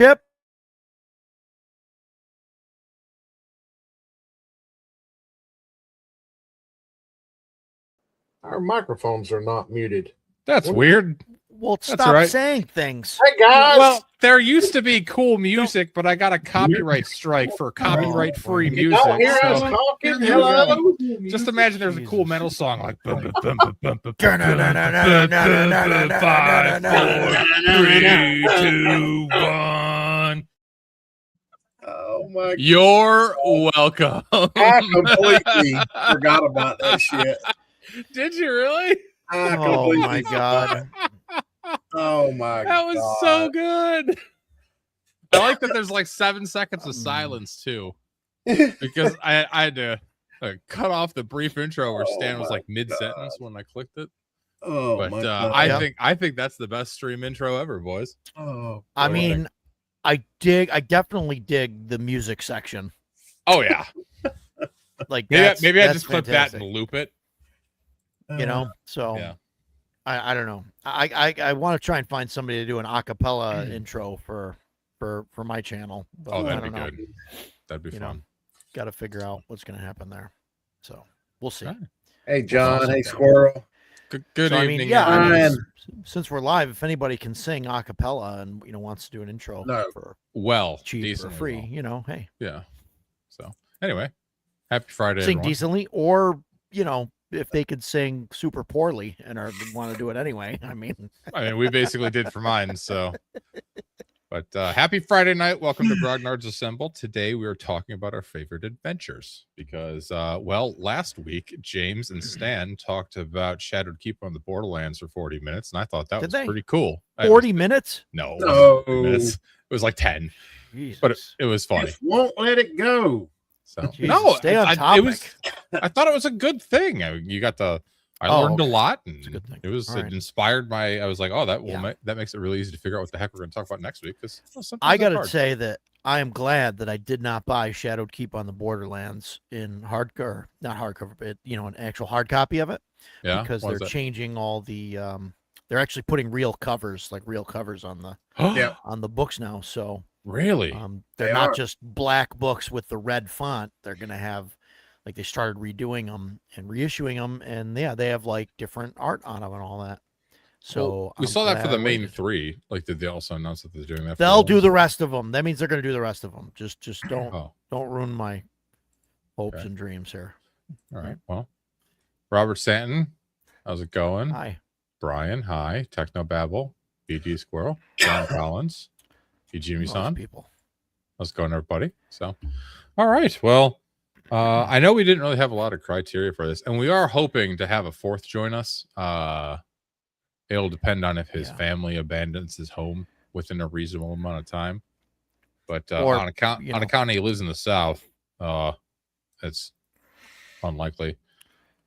Yep. Our microphones are not muted. That's weird. Well, That's stop right. saying things. Hey guys! Well, there used to be cool music, but I got a copyright strike for copyright-free you music. don't hear us So talking? here we go. Hello? Just imagine there's a cool metal song like 5, 4, 3, 2, 1. Oh my God. You're welcome. I completely forgot about that shit. Did you really? I Oh completely my God. Oh my God. That was so good. I like that there's like 7 seconds of silence too, because I had to cut off the brief intro where Stan was like mid-sentence when I clicked it. Oh But my God. I think that's the best stream intro ever, boys. Oh, I mean, I definitely dig the music section. Oh yeah. Like maybe I that's just clip fantastic. that and loop it. You know, so Yeah. I don't know. I want to try and find somebody to do an acapella intro for my channel. But Oh, I that'd be don't know. good. That'd be fun. Got to figure out what's going to happen there. So we'll see. Right. Hey John, hey Squirrel. Good So, evening. Since we're live, if anybody can sing acapella and wants to do an intro for cheap or free, hey. Yeah. So anyway, happy Friday. Sing everyone. decently, or if they could sing super poorly and want to do it anyway. I mean, we basically did for mine. So, but happy Friday night. Welcome to Grognards Assemble. Today we are talking about our favorite adventures because, last week James and Stan talked about Shadowed Keep on the Borderlands for 40 minutes, and I thought that was pretty cool. 40 minutes? No, it wasn't 40 minutes. It was like 10. Jesus. But it was funny. Just won't let it go. So Jesus, no, stay on topic. I thought it was a good thing. I learned a lot, and it was inspired by. I was like, oh, that makes it really easy to figure out what the heck we're going to talk about next week. Because I got to say that I am glad that I did not buy Shadowed Keep on the Borderlands in hardcover, not hardcover, but an actual hard copy of it. Yeah, because they're changing all the. They're actually putting real covers on the on the books now. So. Really? They're not just black books with the red font. They're going to have, like, they started redoing them and reissuing them. And yeah, they have like different art on them and all that. So we saw that for the main 3. Like, did they also announce that they're doing that? They'll do the rest of them. That means they're going to do the rest of them. Just don't ruin my hopes and dreams here. All right. Well, Robert Stanton, how's it going? Hi. Brian, hi. Technobabble, BG Squirrel, John Collins. Jimmy-san. People. How's it going, everybody? So, all right. Well, I know we didn't really have a lot of criteria for this, and we are hoping to have a 4th join us. It'll depend on if his family abandons his home within a reasonable amount of time. But on account he lives in the South, it's unlikely.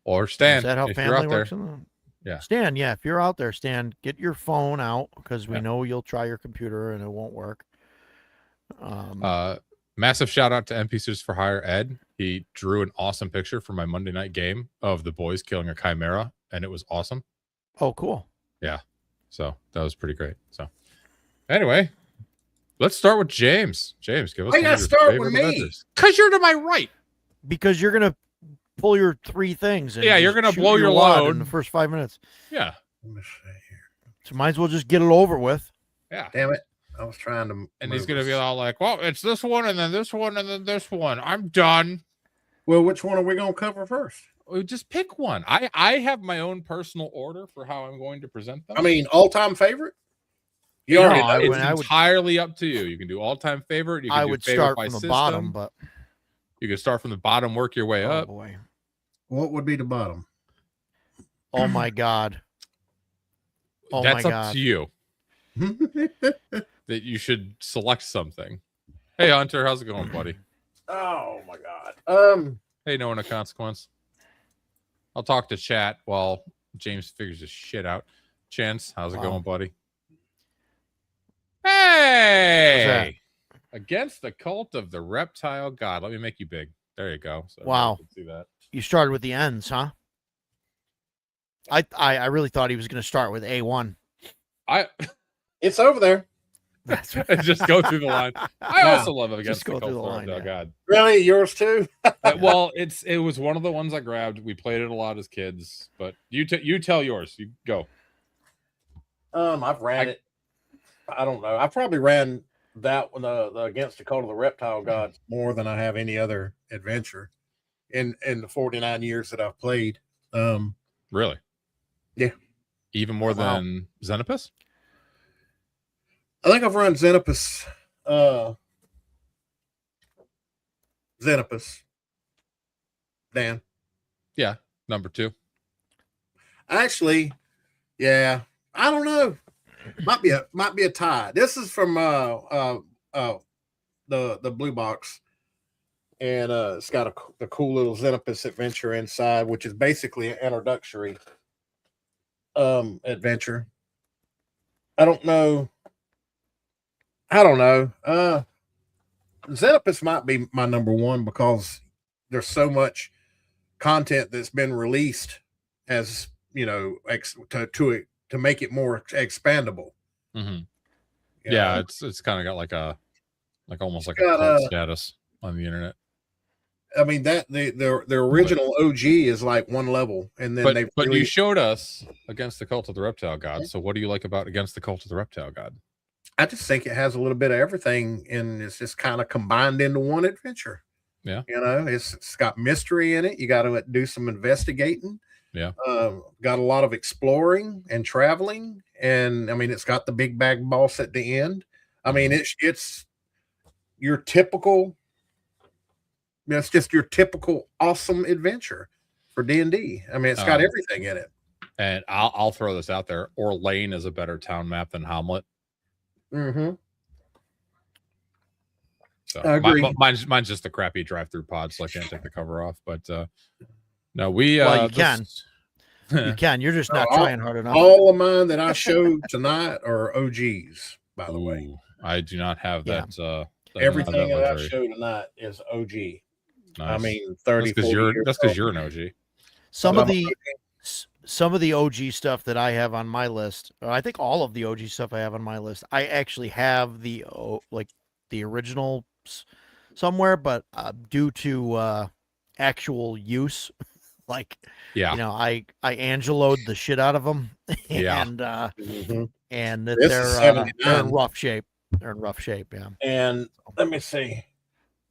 Or Stan, is that how if family you're out works? there. Yeah. Stan, if you're out there, Stan, get your phone out because we know you'll try your computer and it won't work. Massive shout out to NPCs for Hire Ed. He drew an awesome picture for my Monday night game of the boys killing a chimera, and it was awesome. Oh, cool. Yeah. So that was pretty great. So anyway, let's start with James. James, give us. Why you gotta start with me? Because you're to my right. Because you're gonna pull your 3 things. And you're gonna blow your load in the first 5 minutes. Yeah. Let me see here. So might as well just get it over with. Yeah. Damn it. I was trying to. And he's gonna be all like, "Well, it's this one, and then this one, and then this one. I'm done." Well, which one are we gonna cover first? We just pick one. I have my own personal order for how I'm going to present them. I mean, all-time favorite. It's entirely up to you. You can do all-time favorite. You can I would start from the bottom, but you can start from the bottom, work your way up. Boy. What would be the bottom? Oh my God. That's up to you. That you should select something. Hey Hunter, how's it going, buddy? Oh my God. Hey, no one of consequence. I'll talk to chat while James figures his shit out. Chance, how's it going, buddy? Hey! Against the cult of the reptile god. Let me make you big. There you go. So wow. You can see that. You started with the ends, huh? I really thought he was going to start with A1. It's over there. That's right. And just go through the line. I Yeah. also love Against go the through Cult the of line, the yeah. God. Really, yours too? Well, it was one of the ones I grabbed. We played it a lot as kids, but you tell yours. You go. I've ran it. I don't know. I probably ran that one, the Against the Cult of the Reptile Gods, more than I have any other adventure in the 49 years that I've played. Really? Yeah. Even more Wow. than Xenopus? I think I've run Xenopus. Xenopus. Dan. Yeah, number 2. Actually, yeah. I don't know. Might be a tie. This is from the blue box, and it's got a cool little Xenopus adventure inside, which is basically an introductory adventure. I don't know. Xenopus might be my number 1 because there's so much content that's been released as to make it more expandable. Mm-hmm. You Yeah, know? it's kind of got like almost like got, a cult status on the internet. I mean that the original OG is like 1 level, and then but you showed us Against the Cult of the Reptile God. So what do you like about Against the Cult of the Reptile God? I just think it has a little bit of everything, and it's just kind of combined into one adventure. Yeah, it's got mystery in it. You got to do some investigating. Yeah, got a lot of exploring and traveling, and I mean it's got the big bag boss at the end. I mean it's your typical. It's just your typical awesome adventure for D&D. I mean, it's got everything in it. And I'll throw this out there. Orlane is a better town map than Hamlet. Mm-hmm. So I agree. mine's just a crappy drive-through pod, so I can't take the cover off. But no, we you can. You can. You're just not trying hard enough. All of mine that I showed tonight are OGs, by the way. I do not have that. Everything that I showed tonight is OG. Nice. I mean, 30. That's because you're an OG. Some of the OG stuff that I have on my list, I think all of the OG stuff I have on my list, I actually have the original somewhere, but due to actual use, I Angelo'd the shit out of them, and and they're in rough shape. They're in rough shape, yeah. And let me see.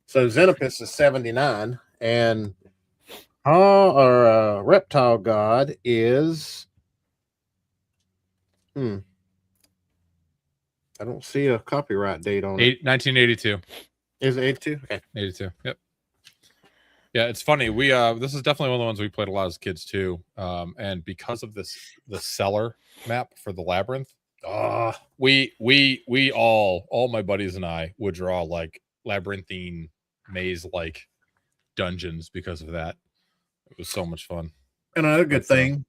So Xenopus is 79, and Reptile God is I don't see a copyright date on it. 1982. Is it 82? Okay. 82. Yep. Yeah, it's funny. We this is definitely one of the ones we played a lot as kids too. And because of the cellar map for the labyrinth, we all my buddies and I would draw like labyrinthine maze like dungeons because of that. It was so much fun. And another good thing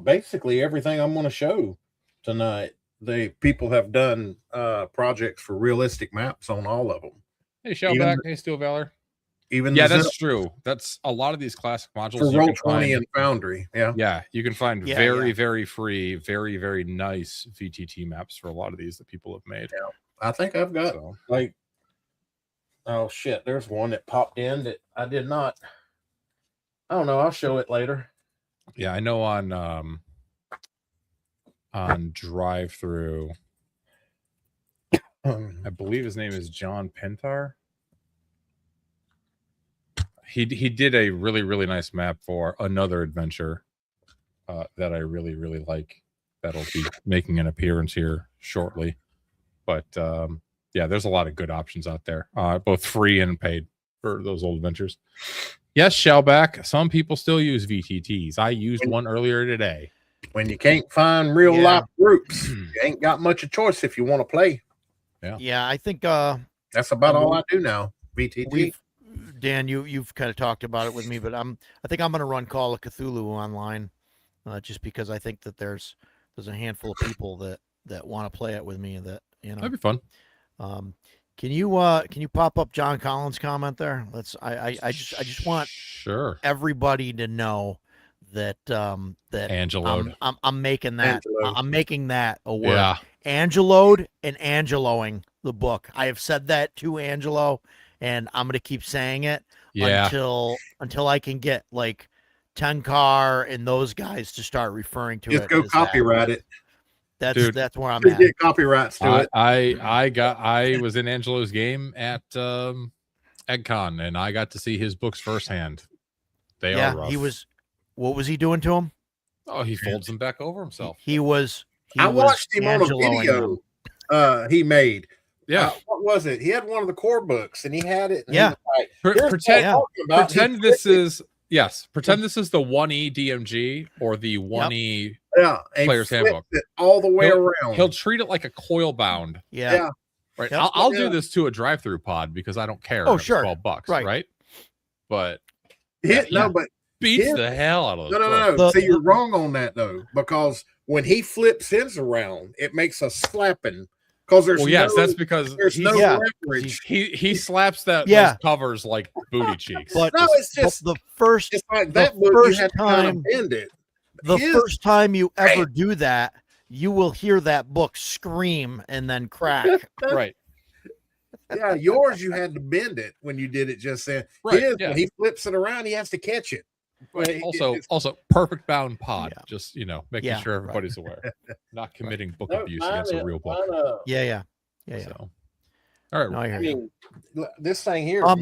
basically everything I'm going to show tonight, people have done projects for realistic maps on all of them. Hey, Shellback. Hey, Steel Valor. That's true. That's a lot of these classic modules for Roll20 and Foundry. Yeah, you can find very free, very, very nice VTT maps for a lot of these that people have made. Yeah. I think I've got oh shit, there's one that popped in that I did not. I don't know. I'll show it later. Yeah, I know on drive through. I believe his name is John Pentar. He did a really, really nice map for another adventure that I really, really like. That'll be making an appearance here shortly. But there's a lot of good options out there, both free and paid for those old adventures. Yes, Shellback. Some people still use VTTs. I used one earlier today. When you can't find real life groups, you ain't got much of choice if you want to play. Yeah, I think that's about all I do now. VTT. Dan, you've kind of talked about it with me, but I think I'm going to run Call of Cthulhu online, just because I think that there's a handful of people that want to play it with me. That that'd be fun. Can you pop up John Collins' comment there? I just want everybody to know that that Angelo. I'm making that a word. Yeah. Angelo'd and Angeloing the book. I have said that to Angelo, and I'm gonna keep saying it Yeah. until I can get like Tenkar and those guys to start referring to Just it. go as that. copyright it. Dude, That's where I'm Just at. get copyrights to it. I was in Angelo's game at EggCon, and I got to see his books firsthand. They are rough. He was. What was he doing to him? Oh, he folds them back over himself. He was. I watched him on a Angeloing video them. he made. Yeah. What was it? He had one of the core books, and he had it. And Yeah. Pretend this is Pretend this is the 1E DMG or the 1E Player's Handbook. It all the way around. He'll treat it like a coil bound. Yeah. Right. Yep. I'll do this to a drive-through pod because I don't care. Oh, It's sure. $12, Right. right? But but beats the hell out of no. The- See, you're wrong on that though, because when he flips his around, it makes a slapping. Because there's that's because there's no leverage. He slaps those covers like booty cheeks. But No, it's just the first. It's like the that book. You first have to kind time- of bend it. The His- first time you ever do that, you will hear that book scream and then crack. Right. Yeah, yours you had to bend it when you did it just then. Right, His, yeah. when he flips it around, he has to catch it. But Also perfect bound pod. Yeah. Just making Yeah, sure everybody's aware. Not committing book No, abuse against a real book. Yeah. So all right. No, I I hear you. mean, this thing here is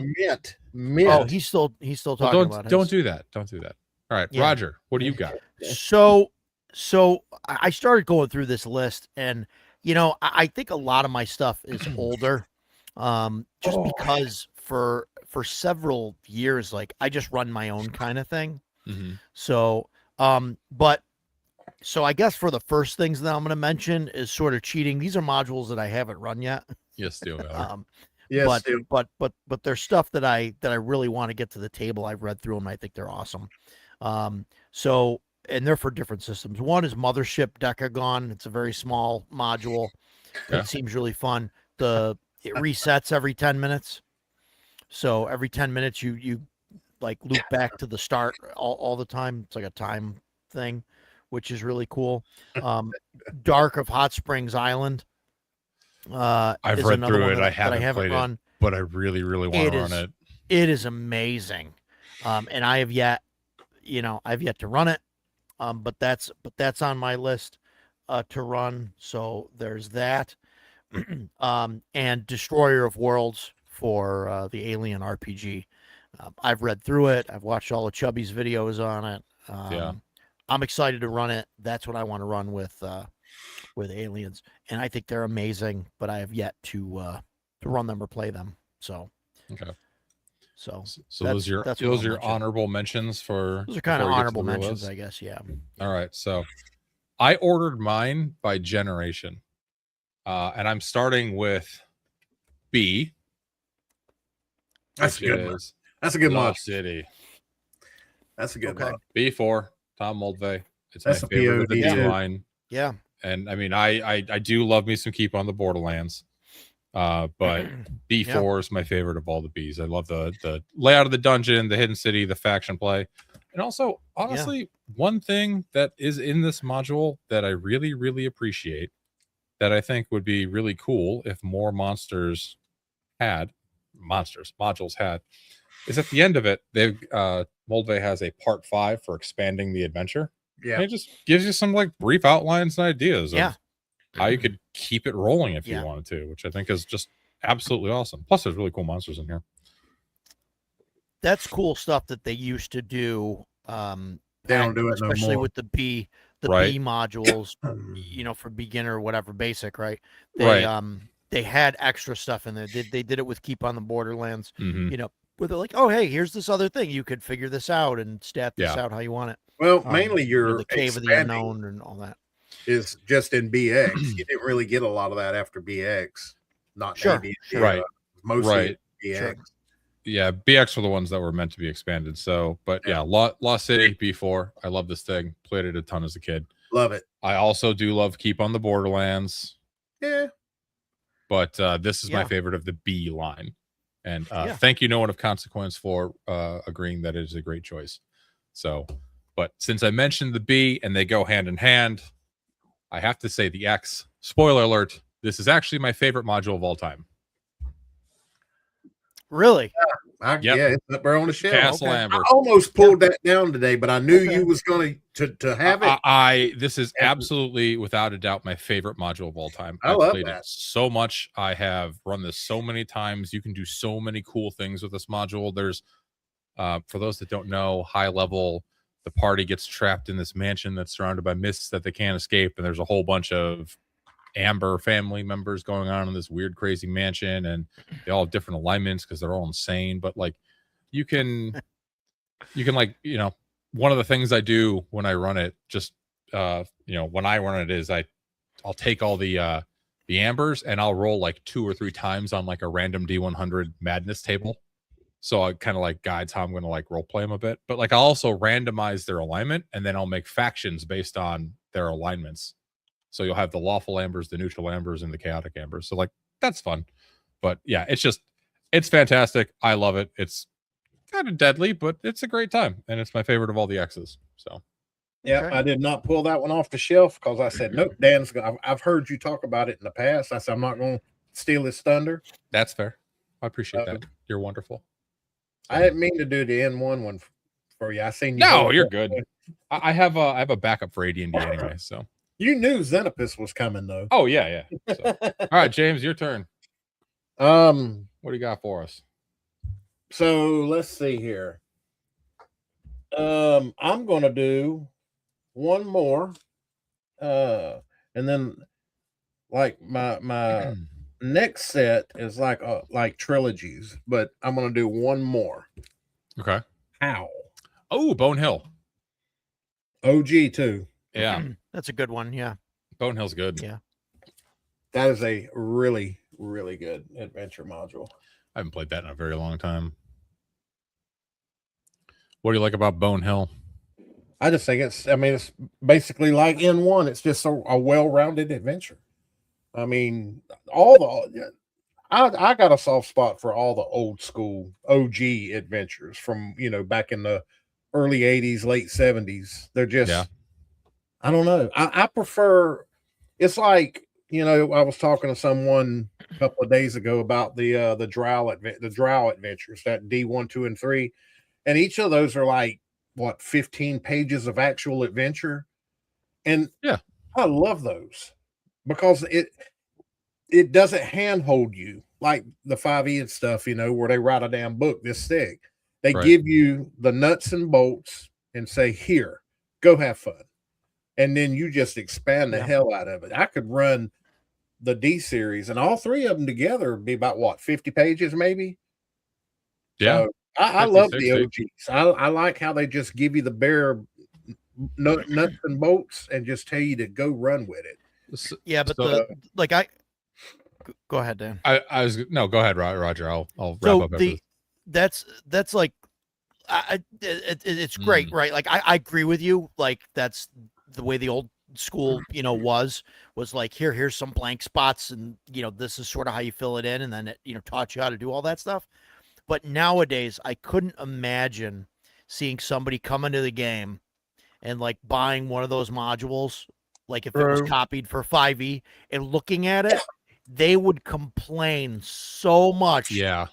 mint. Oh, he's still talking about his. Don't do that. Don't do that. All right, Yeah. Roger, what do you got? So I started going through this list, and I think a lot of my stuff is older, just because for several years, like I just run my own kind of thing. Mm-hmm. So I guess for the first things that I'm going to mention is sort of cheating. These are modules that I haven't run yet. Yes, do. Yes, but there's stuff that I really want to get to the table. I've read through them. And I think they're awesome. And they're for different systems. One is Mothership Decagon. It's a very small module. Yeah. It seems really fun. It resets every 10 minutes. So every 10 minutes you like loop back to the start all the time. It's like a time thing, which is really cool. Dark of Hot Springs Island. I've is read another through one it. that I haven't played run. it, but I really, really want to run it. It is amazing. And I have yet, I've yet to run it. But that's on my list to run. So there's that. And Destroyer of Worlds for the Alien RPG. I've read through it. I've watched all of Chubby's videos on it. I'm excited to run it. That's what I want to run with Aliens, and I think they're amazing. But I have yet to run them or play them. So okay. So those are your honorable mentions for. Those are kind of honorable mentions, I guess. Yeah. All right. So I ordered mine by generation, and I'm starting with B. That's a good one. That's a good one. City. That's a good one. B4, Tom Moldvay. It's That's my favorite of the POD B line. Yeah. And I mean, I do love me some Keep on the Borderlands. But B4 is my favorite of all the Bs. I love the layout of the dungeon, the hidden city, the faction play. And also, honestly, one thing that is in this module that I really, really appreciate that I think would be really cool if more modules had is at the end of it, they've Moldvay has a part 5 for expanding the adventure. Yeah. And it just gives you some like brief outlines and ideas Yeah. of how you could keep it rolling if you wanted to, which I think is just absolutely awesome. Plus, there's really cool monsters in here. That's cool stuff that they used to do. They don't do it no especially more. with the B modules, for beginner or whatever, basic, right? They had extra stuff in there. They did it with Keep on the Borderlands, where they're like, oh, hey, here's this other thing. You could figure this out and stat this out how you want it. Well, mainly the Cave of the Unknown and all that is just in BX. You didn't really get a lot of that after BX. Not sure. Right. Mostly BX. Sure. Yeah, BX were the ones that were meant to be expanded. So, but yeah, Lost City B4. I love this thing. Played it a ton as a kid. Love it. I also do love Keep on the Borderlands. Yeah. But this is my favorite of the B line. And thank you, No One of Consequence, for agreeing that it is a great choice. So, but since I mentioned the B and they go hand in hand, I have to say the X, spoiler alert, this is actually my favorite module of all time. Really? Yep. Yeah, it's up there on the shelf. Castle Okay. Amber. I almost pulled that down today, but I knew you was going to have it. This is absolutely, without a doubt, my favorite module of all time. I I've love played that it so much. I have run this so many times. You can do so many cool things with this module. There's, for those that don't know, high level, the party gets trapped in this mansion that's surrounded by mists that they can't escape, and there's a whole bunch of Amber family members going on in this weird, crazy mansion, and they all have different alignments because they're all insane. But like, you can like, one of the things I do when I run it, just when I run it is I'll take all the ambers and I'll roll like 2 or 3 times on like a random D100 madness table. So I kind of like guides how I'm going to like role play them a bit, but like I'll also randomize their alignment, and then I'll make factions based on their alignments. So you'll have the lawful ambers, the neutral ambers, and the chaotic ambers. So like, that's fun. But yeah, it's fantastic. I love it. It's kind of deadly, but it's a great time, and it's my favorite of all the X's. So yeah, Okay. I did not pull that one off the shelf because I said, nope, Dan's I've heard you talk about it in the past. I said, I'm not going to steal his thunder. that's fair. I appreciate that. You're wonderful. I didn't mean to do the N1 one for you. I seen you. No, you're good. I have a backup for AD&D anyway. So You knew Xenopus was coming though. oh yeah. So, all right, James, your turn. What do you got for us? So let's see here. I'm gonna do one more. And then like my next set is like trilogies, but I'm gonna do one more. Okay. How? Oh, Bone Hill. OG too. Yeah, That's a good one. Yeah. Bone Hill's good. Yeah. That is a really, really good adventure module. I haven't played that in a very long time. What do you like about Bone Hill? I just think it's basically like N1. It's just a well-rounded adventure. I mean, I got a soft spot for all the old school OG adventures from, back in the early 80s, late 70s. They're just, I don't know. I prefer, it's like, I was talking to someone a couple of days ago about the Drow adventures, that D1, 2, and 3. And each of those are like, 15 pages of actual adventure. And yeah, I love those because it doesn't handhold you like the 5e and stuff, where they write a damn book this thick. They give you the nuts and bolts and say, here, go have fun. And then you just expand the hell out of it. I could run the D series and all 3 of them together would be about 50 pages maybe. Yeah. So I love the OGs. I like how they just give you the bare nuts and bolts and just tell you to go run with it. Yeah, but go ahead, Dan. Go ahead, Roger. I'll wrap up. That's like, it's great, right? Like I agree with you. Like that's the way the old school, was like here's some blank spots, and this is sort of how you fill it in, and then it taught you how to do all that stuff. But nowadays, I couldn't imagine seeing somebody come into the game and like buying one of those modules, like if it was copied for 5e, and looking at it, they would complain so much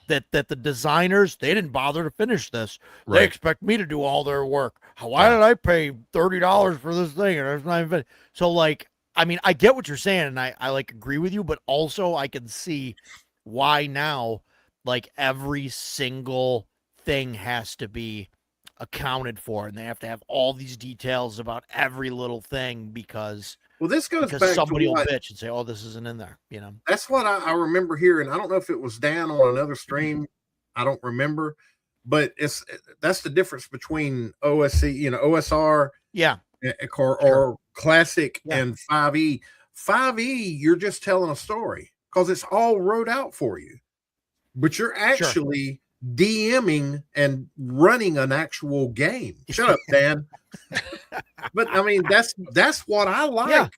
that the designers, they didn't bother to finish this. They expect me to do all their work. Why did I pay $30 for this thing? And it's not even so like, I mean, I get what you're saying, and I like agree with you, but also I can see why now, like every single thing has to be accounted for, and they have to have all these details about every little thing because this goes back somebody to will bitch and say, "Oh, this isn't in there." That's what I remember hearing. I don't know if it was Dan on another stream. I don't remember, but that's the difference between OSC, OSR, or classic and 5e. 5e, you're just telling a story because it's all wrote out for you. But you're actually DMing and running an actual game. Shut up, Dan. But I mean, that's what I like. Yeah.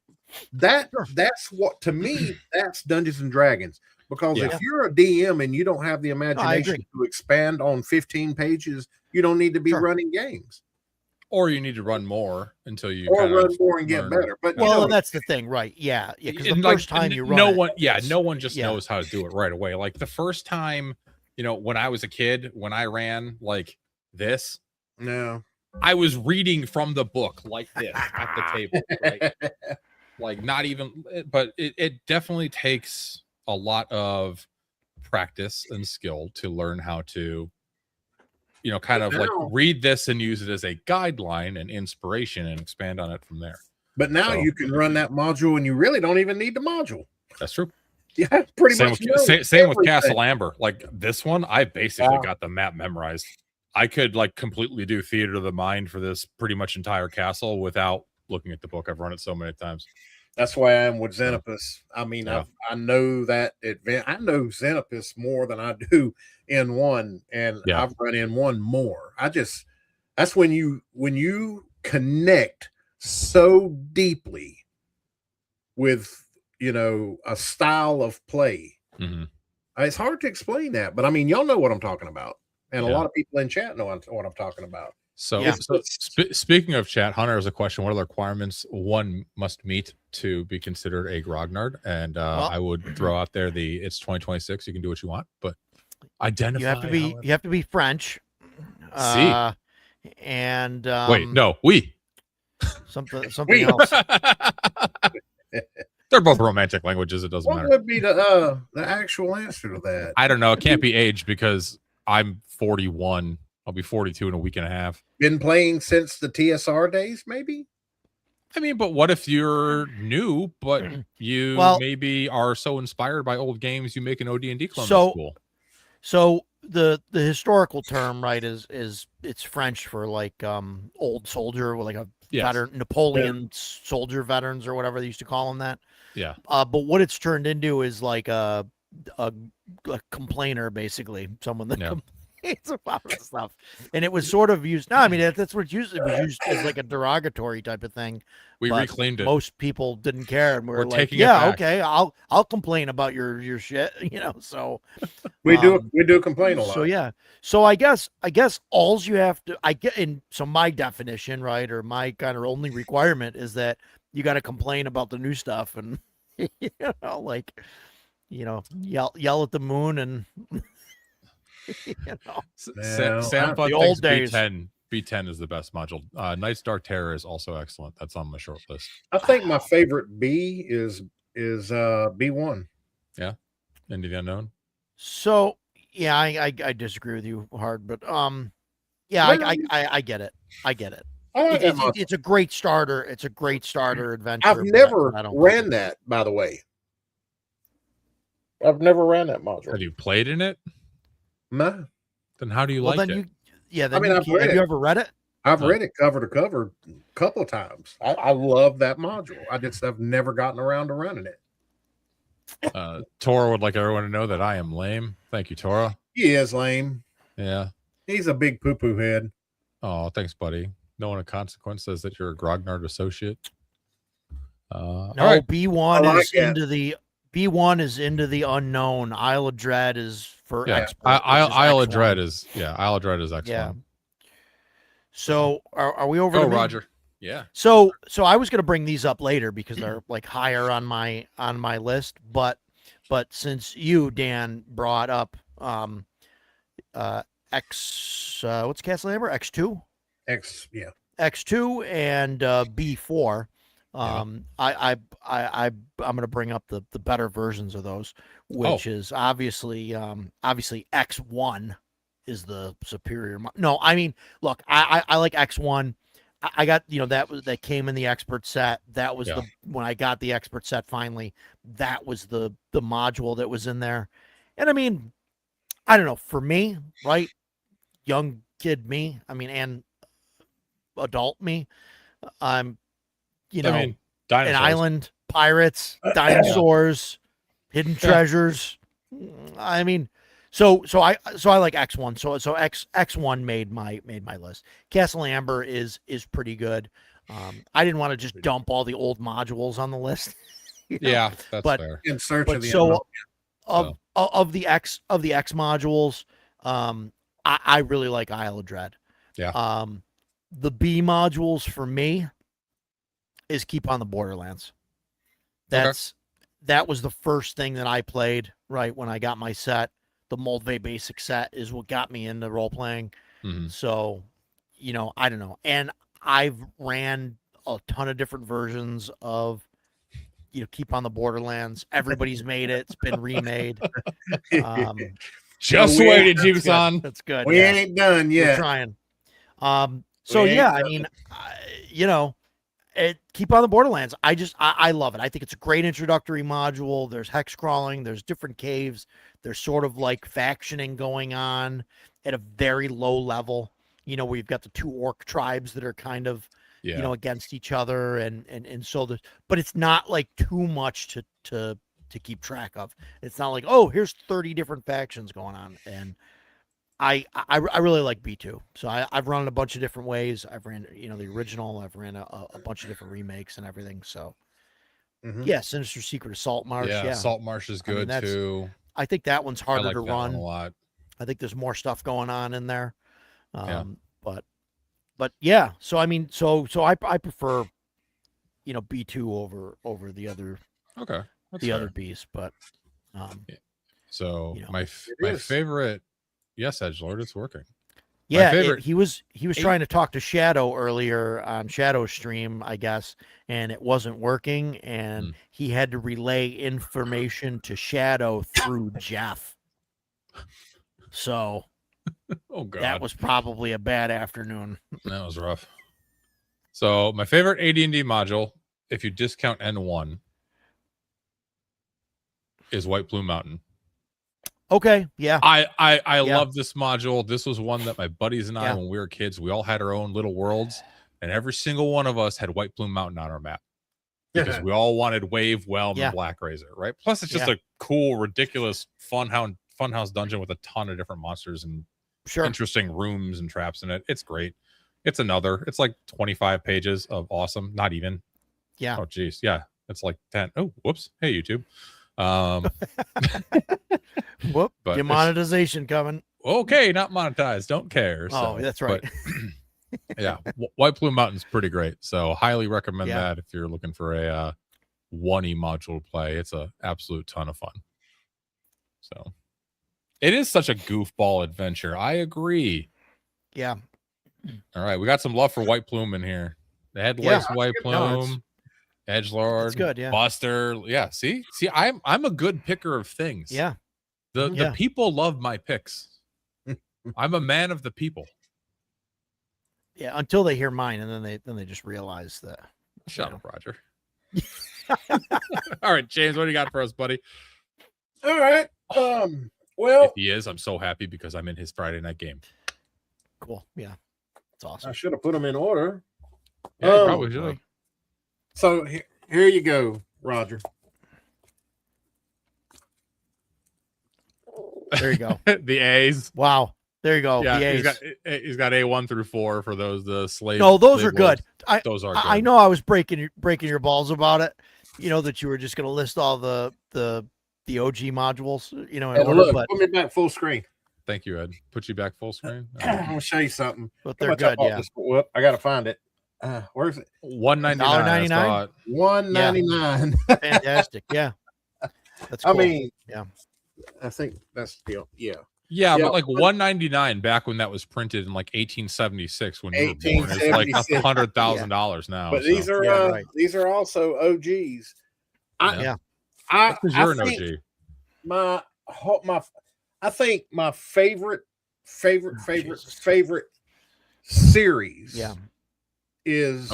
That's what, to me, that's Dungeons and Dragons. Because if you're a DM and you don't have the imagination to expand on 15 pages, you don't need to be running games. or you need to run more until you or kind run of more and get learn. better. But Well, you know, and that's the thing, right? Yeah, yeah. Because the And, first time you run no it, one, it's- no one just yeah. knows how to do it right away. Like the first time, when I was a kid, when I ran like this, no. I was reading from the book like this at the table, right? Like not even, but it definitely takes a lot of practice and skill to learn how to, kind of like now- read this and use it as a guideline and inspiration and expand on it from there. But now So- you can run that module and you really don't even need the module. That's true. Yeah, pretty Same much. with, same with everything. Castle Amber. Like this one, I basically got the map memorized. I could like completely do Theater of the Mind for this pretty much entire castle without looking at the book. I've run it so many times. That's why I am with Xenopus. I mean, Yeah. I know that I know Xenopus more than I do N1, and Yeah. I've run N1 more. That's when you connect so deeply with a style of play. Mhm. It's hard to explain that, but I mean, y'all know what I'm talking about, and a Yeah. lot of people in chat know what I'm talking about. So, Yeah. Speaking of chat, Hunter has a question. What are the requirements one must meet to be considered a grognard? And I would throw out there it's 2026. You can do what you want, but identify. you have to be French. See. And Wait, no, we. something else. They're both romantic languages. It doesn't What matter. would be the actual answer to that? I don't know. It can't be age because I'm 41. I'll be 42 in a week and a half. Been playing since the TSR days, maybe? I mean, but what if you're new, but you maybe are so inspired by old games you make an OD&D clone that's cool? So the historical term, right, is it's French for like old soldier, like a veteran, Napoleon soldier veterans or whatever they used to call them that. Yeah. But what it's turned into is like a complainer, basically, someone that complains about stuff. And it was sort of used. No, I mean that's what it was used as like a derogatory type of thing. We reclaimed it. Most people didn't care, and we're like, taking it back. okay, I'll complain about your shit, So we do complain a lot. So yeah, so I guess all's you have to so my definition, right, or my kind of only requirement is that you got to complain about the new stuff and yell at the moon and Sam the old days. B10 is the best module. Night's Dark Terror is also excellent. That's on my short list. I think my favorite B is B1. Yeah, Into the Unknown. So yeah, I disagree with you hard, but yeah, I get it. I get it. It's a great starter. It's a great starter adventure. I've never ran that, by the way. I've never ran that module. Have you played in it? No. Then how do you like it? Have you ever read it? I've read it cover to cover a couple of times. I love that module. I've never gotten around to running it. Tora would like everyone to know that I am lame. Thank you, Tora. He is lame. Yeah. He's a big poo-poo head. Oh, thanks, buddy. No one of consequence says that you're a grognard associate. No, right. B1 is into the unknown. Isle of Dread is for experts. Isle of Dread is excellent. Yeah. So are we over? Oh, Roger. Yeah. So I was going to bring these up later because they're like higher on my list, but since you, Dan, brought up what's Castle Amber? X2? X2 and B4. I'm going to bring up the better versions of those, which is obviously X1 is the superior. No, I mean, look, I like X1. I got, that came in the expert set. That was when I got the expert set finally, that was the module that was in there. And I mean, I don't know, for me, right? Young kid me, I mean, and adult me, I'm, an island, pirates, dinosaurs, hidden treasures. I mean, so I like X1. So X1 made my list. Castle Amber is pretty good. I didn't want to just dump all the old modules on the list. Yeah, that's fair. In search of the of the X modules, I really like Isle of Dread. Yeah. the B modules for me is Keep on the Borderlands. That was the first thing that I played right when I got my set. The Moldvay basic set is what got me into role playing. Mhm. So, I don't know. And I've ran a ton of different versions of Keep on the Borderlands. Everybody's made it. It's been remade. Just we wait, ain't- Jibson. That's good. We Yeah. ain't done We're yet. trying. We ain't yeah, I done. mean, Keep on the Borderlands. I love it. I think it's a great introductory module. There's hex crawling. There's different caves. There's sort of like factioning going on at a very low level. Where you've got the 2 orc tribes that are kind of against each other, and so but it's not like too much to keep track of. It's not like, oh, here's 30 different factions going on. And I really like B2. So I've run it a bunch of different ways. I've ran, the original. I've ran a bunch of different remakes and everything. So yeah, Sinister Secret of Salt Marsh. Yeah, Salt Marsh is good too. I think that one's I harder like to that run one a lot. I think there's more stuff going on in there. But yeah. So I mean, so I prefer, B2 over the other other Bs. But so my favorite. Yes, Edgelord, it's working. Yeah, he was trying to talk to Shadow earlier on Shadow's stream, I guess, and it wasn't working, and he had to relay information to Shadow through Jeff. So, oh god, that was probably a bad afternoon. That was rough. So my favorite AD&D module, if you discount N1, is White Plume Mountain. Okay, yeah. I love this module. This was one that my buddies and I, when we were kids, we all had our own little worlds, and every single one of us had White Plume Mountain on our map because we all wanted Wave, Whelm, and Black Razor, right? Plus, it's just a cool, ridiculous funhouse dungeon with a ton of different monsters and interesting rooms and traps in it. It's great. It's like 25 pages of awesome. Not even. Yeah. Oh, geez. Yeah. It's like 10. Oh, whoops. Hey, YouTube. Whoop, demonetization coming. Okay, not monetized. Don't care. Oh, that's right. But, yeah, White Plume Mountain's pretty great. So highly recommend that if you're looking for a 1E module to play. It's a absolute ton of fun. So it is such a goofball adventure. I agree. Yeah. All right, we got some love for White Plume in here. The headlights, White Plume. Edgelord, that's good, yeah. Buster, yeah. See, I'm a good picker of things. Yeah, the people love my picks. I'm a man of the people. Yeah, until they hear mine, and then they just realize that. Shut up, Roger. All right, James, what do you got for us, buddy? All right. Well, if he is, I'm so happy because I'm in his Friday night game. Cool. Yeah, it's awesome. I should have put them in order. Yeah, probably should. So here you go, Roger. There you go. The A's. Wow. There you go. Yeah, the A's. He's got A1 through 4 for those the slave. No, those slave are good. Those are good. I know I was breaking your balls about it. That you were just going to list all the OG modules. In order, look, but put me back full screen. Thank you, Ed. Put you back full screen. I'm gonna show you something. But they're good. Yeah. Whoop, I gotta find it. Where's it? $1.99. $1.99. Fantastic. Yeah. That's cool. I mean, yeah. I think that's the deal. Yeah. Yeah, but like $1.99 back when that was printed in like 1876 when you were born, it's like $100,000 now. But these are these are also OGs. Because you're an OG. I think my favorite series is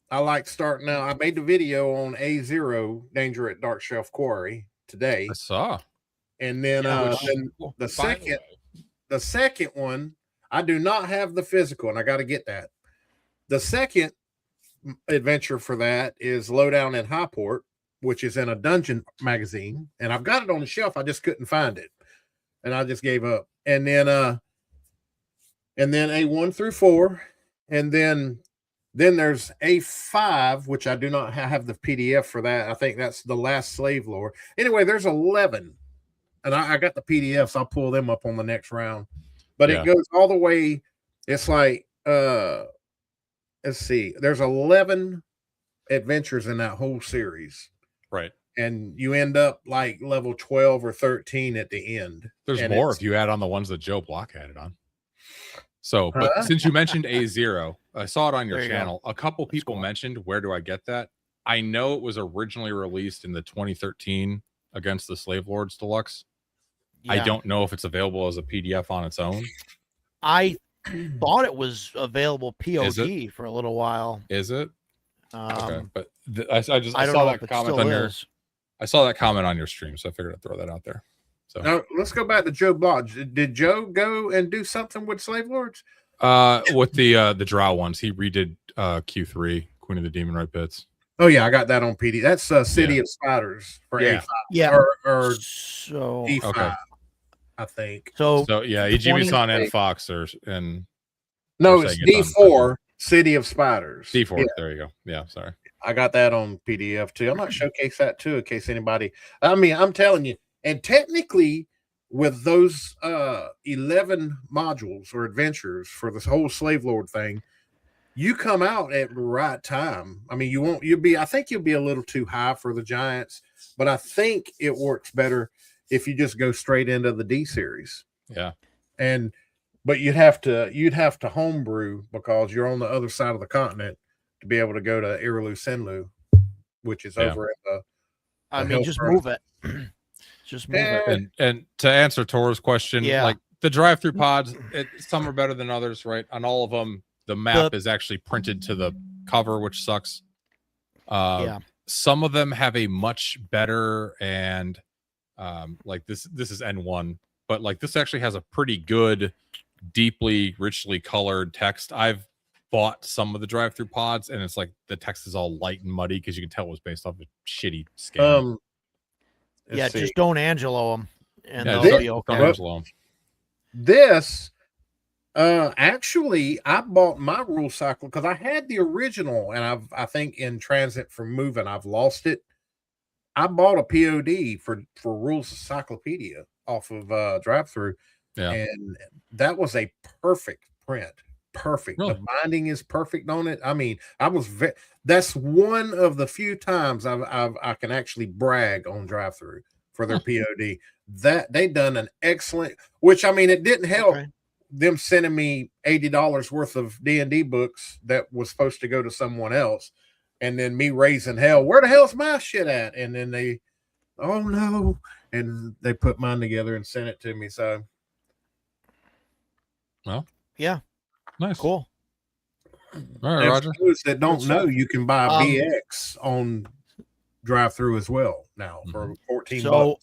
I like starting out. I made the video on A0 Danger at Dark Shelf Quarry today. I saw. And then, the second one, I do not have the physical, and I got to get that. The second adventure for that is Lowdown in Highport, which is in a dungeon magazine, and I've got it on the shelf. I just couldn't find it, and I just gave up. And then A1 through 4, and then there's A5, which I do not have the PDF for that. I think that's the last slave lore. Anyway, there's 11. And I got the PDFs. I'll pull them up on the next round. But it goes all the way. It's like let's see, there's 11 adventures in that whole series, Right. and you end up like level 12 or 13 at the end. There's And more it's- if you add on the ones that Joe Block added on. So, but Huh? since you mentioned A0, I saw it on your There you go. channel. A couple people cool. mentioned, where do I get that? I know it was originally released in the 2013 Against the Slave Lords Deluxe. I Yeah. don't know if it's available as a PDF on its own. I thought it was available Is POG for a little while. Is it? Okay, Um, but I I don't saw know that if it comment still on your is. I saw that comment on your stream, so I figured I'd throw that out there. So Now let's go back to Joe Block. Did Joe go and do something with Slave Lords? with the drow ones, he redid Q3, Queen of the Demon Right Bits. Oh yeah, I got that on PD. That's City of Spiders for Yeah. A5 Yeah. or So D5, Okay. I think. so So yeah, 20 Ejimi-san and Fox are and No, We're it's saying it's on D4, City of Spiders. D4. Yeah, There you go. Yeah, sorry. I got that on PDF too. I might showcase that too in case anybody. I mean, I'm telling you, and technically, with those 11 modules or adventures for this whole Slave Lord thing, you come out at the right time. I mean, I think you'll be a little too high for the Giants, but I think it works better if you just go straight into the D series. Yeah. But you'd have to homebrew because you're on the other side of the continent to be able to go to Irilu Senlu, which is over at the I the mean, just Hellfront. move it. Just move it. And to answer Tor's question, Yeah. like the drive-through pods, some are better than others, right? On all of them, the map is actually printed to the cover, which sucks. Yeah. Some of them have a much better and like this is N1, but like this actually has a pretty good, deeply, richly colored text. I've bought some of the drive-through pods, and it's like the text is all light and muddy because you can tell it was based off a shitty scan. Yeah, just don't Angelo them, and Yeah, they'll be don't okay. Angelo 'em. This actually I bought my rule cycle because I had the original, and I think in transit from moving I've lost it. I bought a POD for Rules Cyclopedia off of drive-through, Yeah. and that was a perfect print. Perfect. Really? The binding is perfect on it. I mean, that's one of the few times I can actually brag on drive-through for their POD. That they done an excellent, which I mean, it didn't help them sending me $80 worth of D&D books that was supposed to go to someone else, and then me raising hell. Where the hell's my shit at? And then they, oh no, and they put mine together and sent it to me. So, well, yeah, nice, cool. All right, and Roger. for those that don't know, you can buy BX on drive-through as well now for $14. So,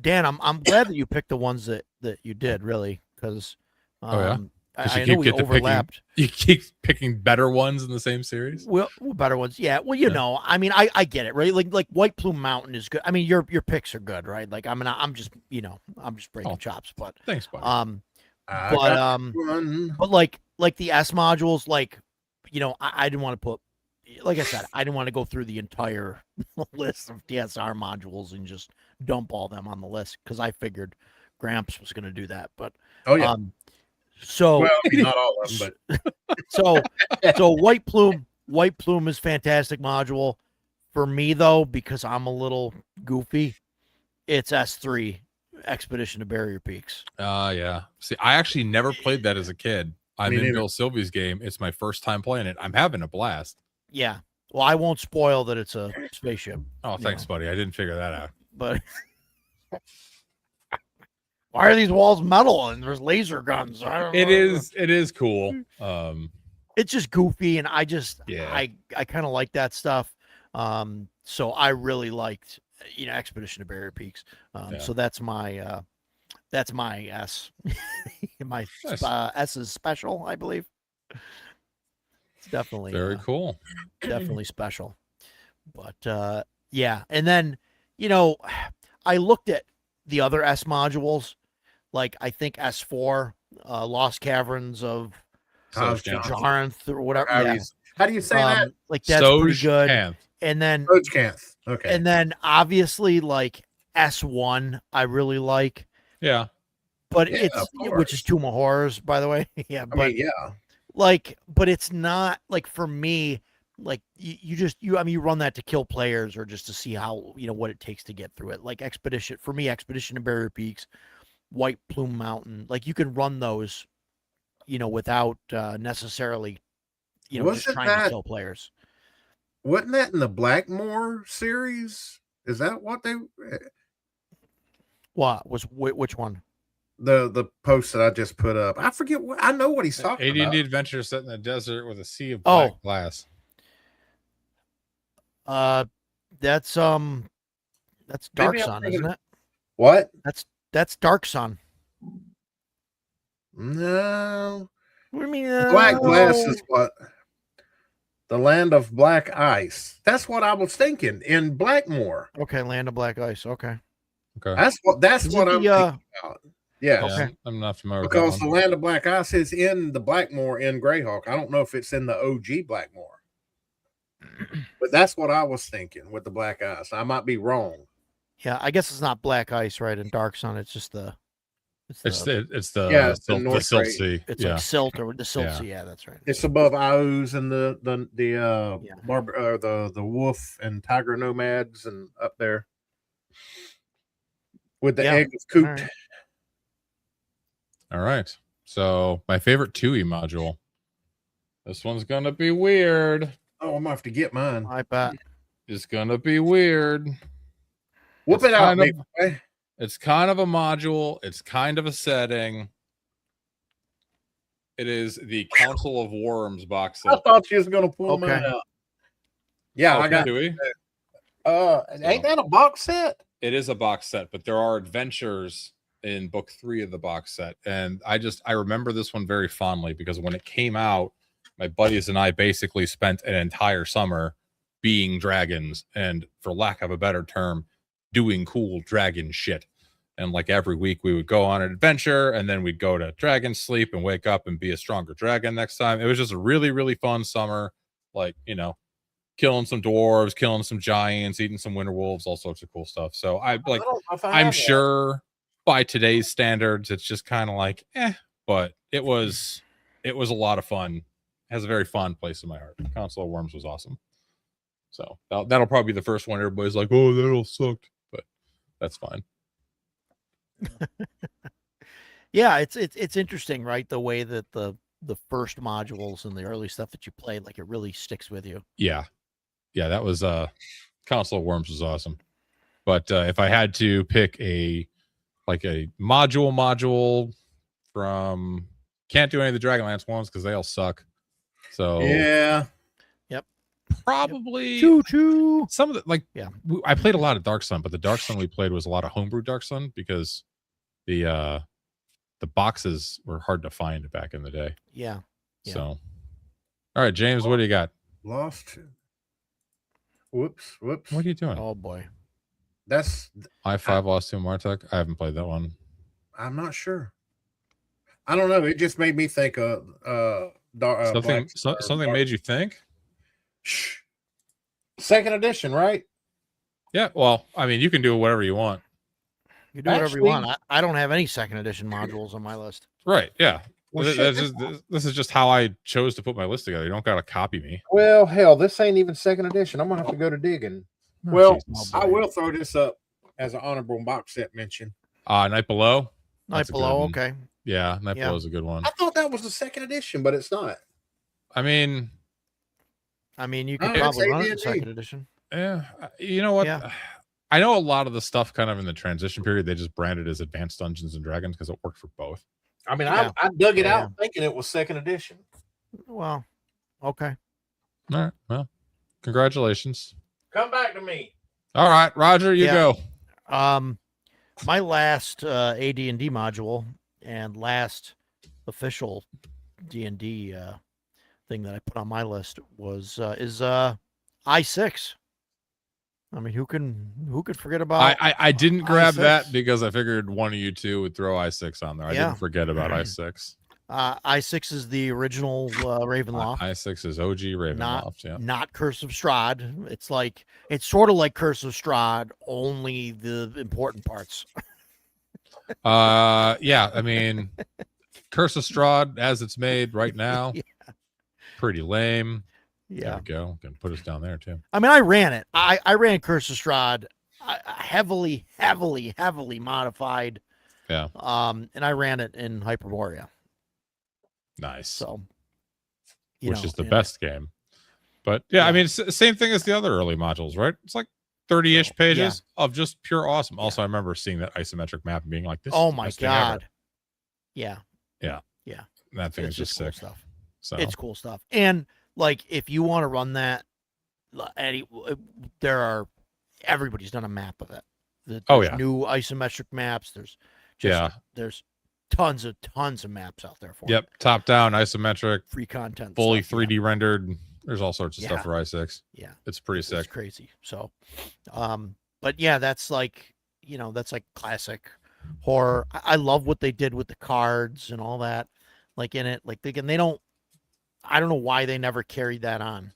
Dan, I'm glad that you picked the ones that you did, really, because yeah? I know we overlapped. You keep picking better ones in the same series. Well, better ones, yeah. Well, you know, I mean, I get it, right? Like White Plume Mountain is good. I mean, your picks are good, right? Like, I mean, I'm just breaking chops, but thanks, buddy. But like the S modules, like, you know, I didn't want to put, like I said, I didn't want to go through the entire list of DSR modules and just dump all them on the list because I figured Gramps was going to do that. But so well, I mean, not all of them, but so White Plume is fantastic module for me though, because I'm a little goofy. It's S3 Expedition to Barrier Peaks. Yeah. See, I actually never played that as a kid. I'm in Bill Sylvie's game. It's my first time playing it. I'm having a blast. Yeah. Well, I won't spoil that it's a spaceship. Oh, thanks, buddy. I didn't figure that out. But why are these walls metal and there's laser guns? It is cool. It's just goofy, and I kind of like that stuff. So I really liked, you know, Expedition to Barrier Peaks. So that's my S. My S is special, I believe. It's definitely very cool. Definitely special. But yeah, and then, you know, I looked at the other S modules, like I think S4, Lost Caverns of Jaranth or whatever. How do you say that? Like that's pretty good. And then okay. And then obviously like S1 I really like. Yeah. But it's which is Tomb of Horrors, by the way. Yeah, but Like, but it's not like for me. Like you run that to kill players or just to see how what it takes to get through it. Like Expedition for me, Expedition to Barrier Peaks, White Plume Mountain. Like you can run those, without necessarily, just Wasn't trying to that kill players. wasn't that in the Blackmore series? Is that what they What was which one? the post that I just put up? I forget what I know what he's talking AD&D about. adventure set in the desert with a sea of black glass. That's Dark Maybe I'm Sun, thinking- isn't it? What? That's Dark Sun. No. What do you mean? Black glass is what? The land of black ice. That's what I was thinking in Blackmore. Okay, Land of Black Ice. Okay. Okay. That's Is what it I'm the, thinking about. Yes. Yeah, Okay. I'm not familiar Because with the that one. land of black ice is in the Blackmore in Greyhawk. I don't know if it's in the OG Blackmore. But that's what I was thinking with the black ice. I might be wrong. Yeah, I guess it's not Black Ice, right? In Dark Sun, it's just the. It's the Yeah, it's the silt, North silt Great. sea. It's Yeah. like silt or the silt Yeah. sea. Yeah, that's right. It's above Iows and the Yeah. the wolf and tiger nomads and up there with the Yeah. egg of coot. All right. All right. So my favorite 2E module. This one's gonna be weird. Oh, I'm gonna have to get mine. I bet. It's gonna be weird. Whoop It's it out, kind of- big boy. It's kind of a module. It's kind of a setting. It is the Council of Worms box I set. thought you was gonna pull Okay. mine out. Yeah, I got. 2E. Ain't that a box set? It is a box set, but there are adventures in book 3 of the box set. And I remember this one very fondly because when it came out, my buddies and I basically spent an entire summer being dragons and, for lack of a better term, doing cool dragon shit. And like every week we would go on an adventure and then we'd go to dragon sleep and wake up and be a stronger dragon next time. It was just a really, really fun summer. Like, killing some dwarves, killing some giants, eating some winter wolves, all sorts of cool stuff. So I don't know if I I'm have sure by today's standards, it's just kind of like, but it was a lot of fun. It has a very fond place in my heart. Council of Worms was awesome. So that'll probably be the first one. Everybody's like, oh, that'll sucked, but that's fine. Yeah, it's interesting, right? The way that the first modules and the early stuff that you played, like it really sticks with you. Yeah, that was Council of Worms was awesome. But if I had to pick a module from, can't do any of the Dragonlance ones because they all suck. So Yeah. probably Choo choo. some of the Yeah. I played a lot of Dark Sun, but the Dark Sun we played was a lot of homebrew Dark Sun because the boxes were hard to find back in the day. Yeah. Yeah. So, all right, James, what do you got? Lost. Whoops. What are you doing? Oh boy. That's. I5 Lost to Martek. I haven't played that one. I'm not sure. I don't know. It just made me think of Something made you think? Shh. Second edition, right? Yeah. Well, I mean, you can do whatever you want. You do whatever you Actually- want. I don't have any second edition modules on my list. Right. Yeah. Well, This is just how I chose to put my list together. You don't got to copy me. Well, hell, this ain't even second edition. I'm gonna have to go to digging. Oh, Well, Jesus. I will throw this up as an honorable box set mention. Night Below. Night That's a good Below. one. Okay. Yeah, Night Yeah. Below is a good one. I thought that was the second edition, but it's not. I mean, I mean, you could Oh, it's probably run it in AD&D. second edition. yeah. You know what? Yeah. I know a lot of the stuff kind of in the transition period, they just branded as Advanced Dungeons and Dragons because it worked for both. I mean, Yeah. I dug it Yeah. out thinking it was second edition. Well, okay. All right. Well, congratulations. Come back to me. All right, Roger, you Yeah. go. My last AD&D module and last official D&D thing that I put on my list is I6. I mean, who could forget about? I didn't grab I6? that because I figured one of you two would throw I6 on there. I Yeah. didn't forget about I6. I6 is the original Ravenloft, I6 is OG Ravenloft. Yeah. not Curse of Strahd. It's sort of like Curse of Strahd, only the important parts. Yeah. I mean, Curse of Strahd as it's made right now. pretty lame. There Yeah. we go. Can put us down there too. I mean, I ran it. I ran Curse of Strahd, heavily modified. Yeah. And I ran it in Hyperborea. Nice. So, which is the best game. But yeah, I mean, it's the same thing as the other early modules, right? It's like 30-ish pages of just pure awesome. Also, I remember seeing that isometric map and being like, "This." Oh is the my best thing ever. god! Yeah. That thing is It's just cool sick. stuff. So It's cool stuff. And like, if you want to run that, everybody's done a map of it. There's new isometric maps. There's tons of maps out there for it. Top down isometric, Free content, fully stuff, 3D rendered. There's all sorts of stuff for i6. Yeah, it's pretty sick. It's crazy. So, but yeah, that's like classic horror. I love what they did with the cards and all that, like in it. Like I don't know why they never carried that on,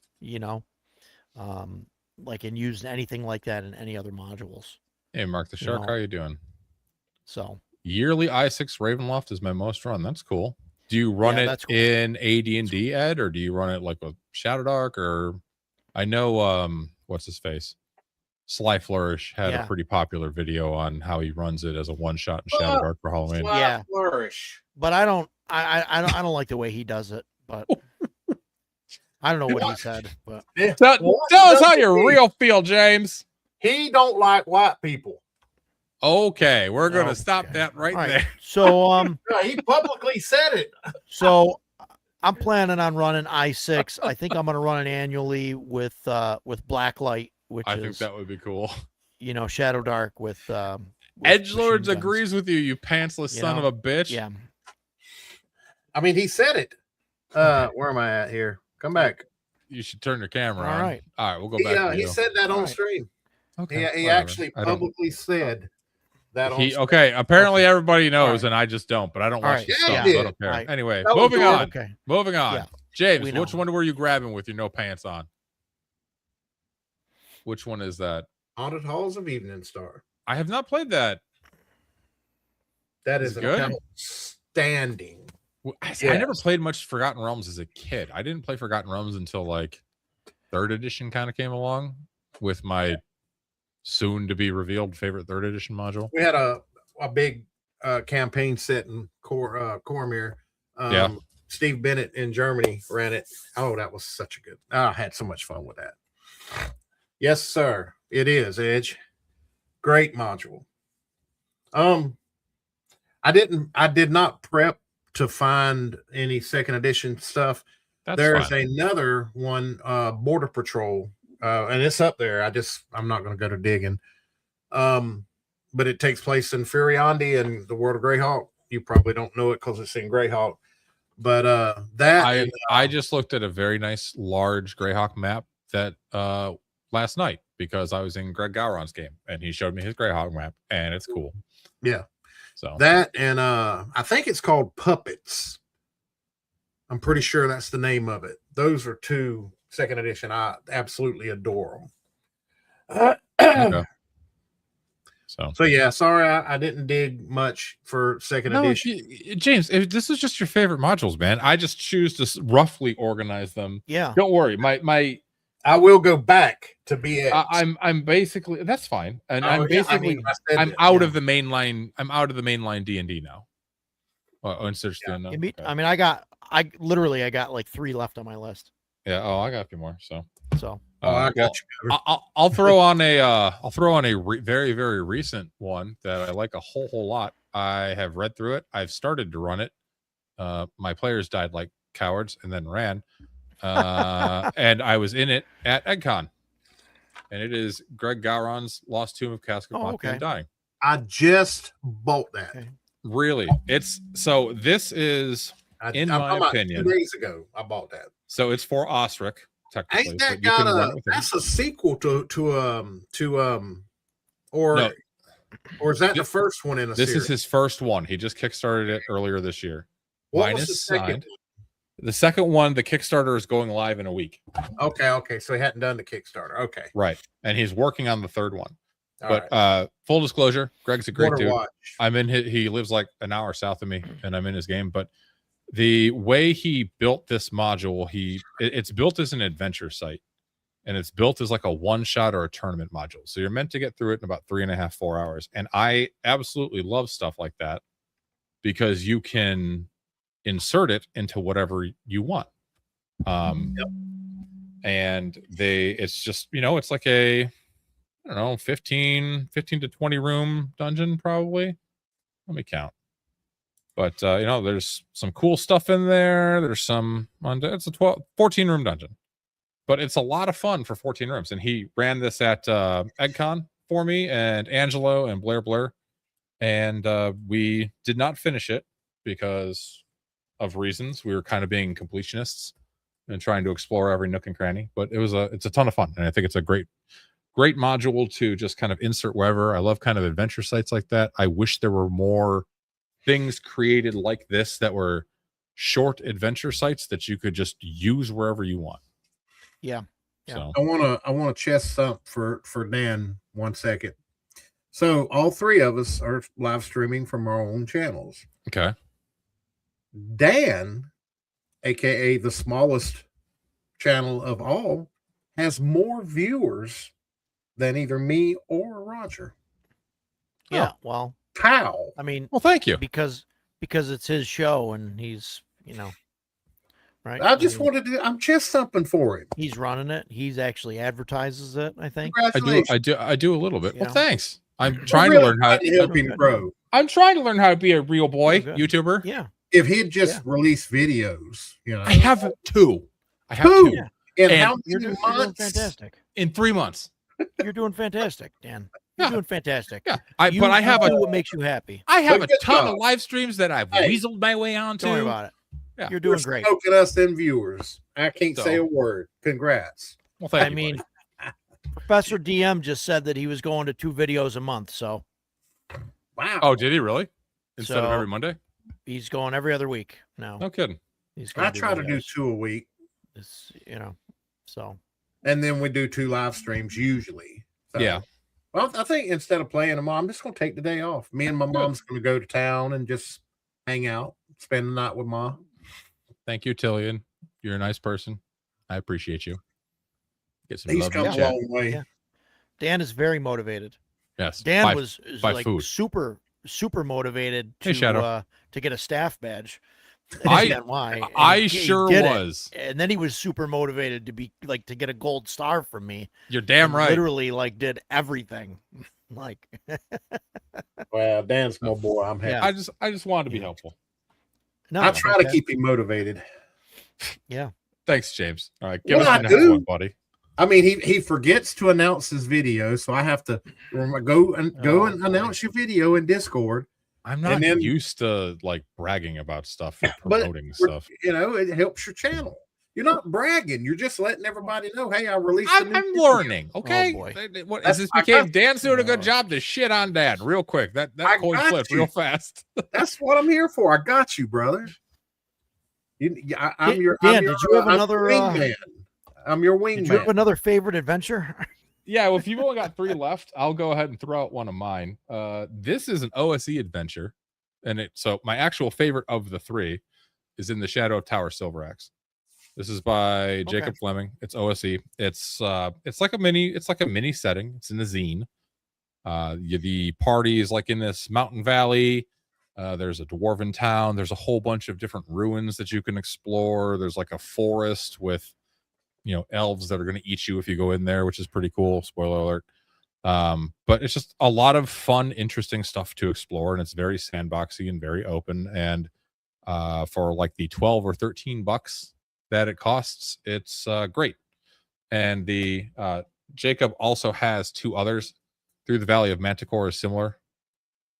like and used anything like that in any other modules. Hey, Mark the Shark, how you doing? So yearly i6 Ravenloft is my most run. That's cool. Do you run it in AD&D, Ed, or do you run it like with Shadow Dark? Or I know what's his face, Sly Flourish had a pretty popular video on how he runs it as a one shot in Shadow Dark for Halloween. Sly Flourish, but I don't like the way he does it. But I don't know what he said. But tell us how you real feel, James. He don't like white people. Okay, we're gonna stop that right there. So he publicly said it. So I'm planning on running i6. I think I'm gonna run it annually with Blacklight, which I think that would be cool. Shadow Dark with Edgelords agrees with you, you pantsless son of a bitch. Yeah. I mean, he said it. Where am I at here? Come back. You should turn your camera on. All right, we'll go back. He said that on stream. Okay, he actually publicly said that. Apparently everybody knows, and I just don't. But I don't watch the stuff, so I don't care. Right. Anyway, moving on. Okay. Moving on. Yeah. James, which one were you grabbing with your no pants on? Which one is that? Haunted Halls of Evening Star. I have not played that. That is good. Outstanding. I never played much Forgotten Realms as a kid. I didn't play Forgotten Realms until like 3rd edition kind of came along with my soon to be revealed favorite 3rd edition module. We had a big campaign set in Cormier. Steve Bennett in Germany ran it. Oh, that was such a good. I had so much fun with that. Yes, sir. It is, Edge. Great module. I did not prep to find any 2nd edition stuff. There's another one, Border Patrol, and it's up there. I'm not going to go to digging. But it takes place in Furiandi and the world of Greyhawk. You probably don't know it because it's in Greyhawk. But I just looked at a very nice large Greyhawk map that last night because I was in Greg Gowron's game and he showed me his Greyhawk map and it's cool. Yeah. So that and I think it's called Puppets. I'm pretty sure that's the name of it. Those are 2 2nd edition. I absolutely adore them. Okay. So yeah, sorry I didn't dig much for 2nd edition. James, if this is just your favorite modules, man, I just choose to roughly organize them. Yeah. Don't worry. I will go back to BX. I'm basically that's fine. And I'm out of the mainline. I'm out of the mainline D&D now. I mean, I got like 3 left on my list. Yeah. Oh, I got a few more. So I got you. I'll throw on a very, very recent one that I like a whole lot. I have read through it. I've started to run it. My players died like cowards and then ran. And I was in it at EdCon. And it is Greg Gowron's Lost Tomb of Casca and Dying. I just bought that. Okay. Really? This is in my opinion 2 days ago I bought that. So it's for Osric. Ain't that that's a sequel or is that the first one in a series? This is his first one. He just kickstarted it earlier this year. What was the second one? The second one, the Kickstarter is going live in a week. Okay. So he hadn't done the Kickstarter. Okay. Right. And he's working on the 3rd one. Full disclosure, Greg's a great dude. He lives like an hour south of me and I'm in his game, but The way he built this module, it's built as an adventure site, and it's built as like a one-shot or a tournament module. So you're meant to get through it in about 3.5, 4 hours. And I absolutely love stuff like that because you can insert it into whatever you want. And it's just, it's like a, I don't know, 15 to 20 room dungeon, probably. Let me count. But, there's some cool stuff in there. There's it's a 14 room dungeon, but it's a lot of fun for 14 rooms. And he ran this at EggCon for me and Angelo and Blair. And we did not finish it because of reasons. We were kind of being completionists and trying to explore every nook and cranny, but it's a ton of fun. And I think it's a great module to just kind of insert wherever. I love kind of adventure sites like that. I wish there were more things created like this that were short adventure sites that you could just use wherever you want. Yeah. So I want to chest up for Dan 1 second. So all three of us are live streaming from our own channels. Okay. Dan, aka the smallest channel of all, has more viewers than either me or Roger. Yeah. Well, how? I mean, well, thank you. Because it's his show and he's, right. I'm chest thumping for him. He's running it. He's actually advertises it, I think. I do a little bit. Yeah. Well, thanks. I'm trying to learn how to help him grow. I'm trying to learn how to be a real boy YouTuber. Yeah. If he'd just released videos, I have two. Yeah. And how many you're doing fantastic. In 3 months. You're doing fantastic, Dan. You're doing fantastic. Yeah. I have what makes you happy. I have a ton of live streams that I've weaseled my way onto. Don't worry about it. Yeah. You're doing great. Smoking us and viewers. I can't say a word. Congrats. Well, thank you. Professor DM just said that he was going to 2 videos a month. So, wow. Oh, did he really? Instead of every Monday? He's going every other week now. No kidding. I try to do 2 a week. It's, so. And then we do 2 live streams usually. So, yeah. Well, I think instead of playing them, I'm just going to take the day off. Me and my mom's going to go to town and just hang out, spend the night with Mom. Thank you, Tillian. You're a nice person. I appreciate you. Get some He's love come in a the chat. long way. Yeah. Dan is very motivated. Yes. Dan is like food. super motivated to get a staff badge. I sure was. And then he was super motivated to be to get a gold star from me. You're damn right. Literally did everything. Well, Dan's my boy. I'm happy. Yeah. I just wanted to be helpful. No, I try to keep him motivated. Yeah. Thanks, James. All right. Give us the next one, buddy. I mean, he forgets to announce his video, so I have to go and announce your video in Discord. I'm not used to bragging about stuff or promoting stuff. It helps your channel. You're not bragging. You're just letting everybody know, hey, I released. I'm learning. Okay. Oh, boy. This became Dan's doing a good job to shit on Dad real quick. That coin flipped real fast. That's what I'm here for. I got you, brother. I'm your Dan. Did you have another wingman? I'm your wingman. Did you have another favorite adventure? Yeah, well, if you've only got 3 left, I'll go ahead and throw out one of mine. This is an OSE adventure, and so my actual favorite of the 3 is in the Shadow of Tower Silveraxe. This is by Jacob Fleming. It's OSE. It's like a mini setting. It's in the zine. The party is in this mountain valley. There's a dwarven town. There's a whole bunch of different ruins that you can explore. There's a forest with elves that are going to eat you if you go in there, which is pretty cool. Spoiler alert. But it's just a lot of fun, interesting stuff to explore, and it's very sandboxy and very open. And for the $12 or $13 that it costs, it's great. And the Jacob also has 2 others. Through the Valley of Manticore is similar.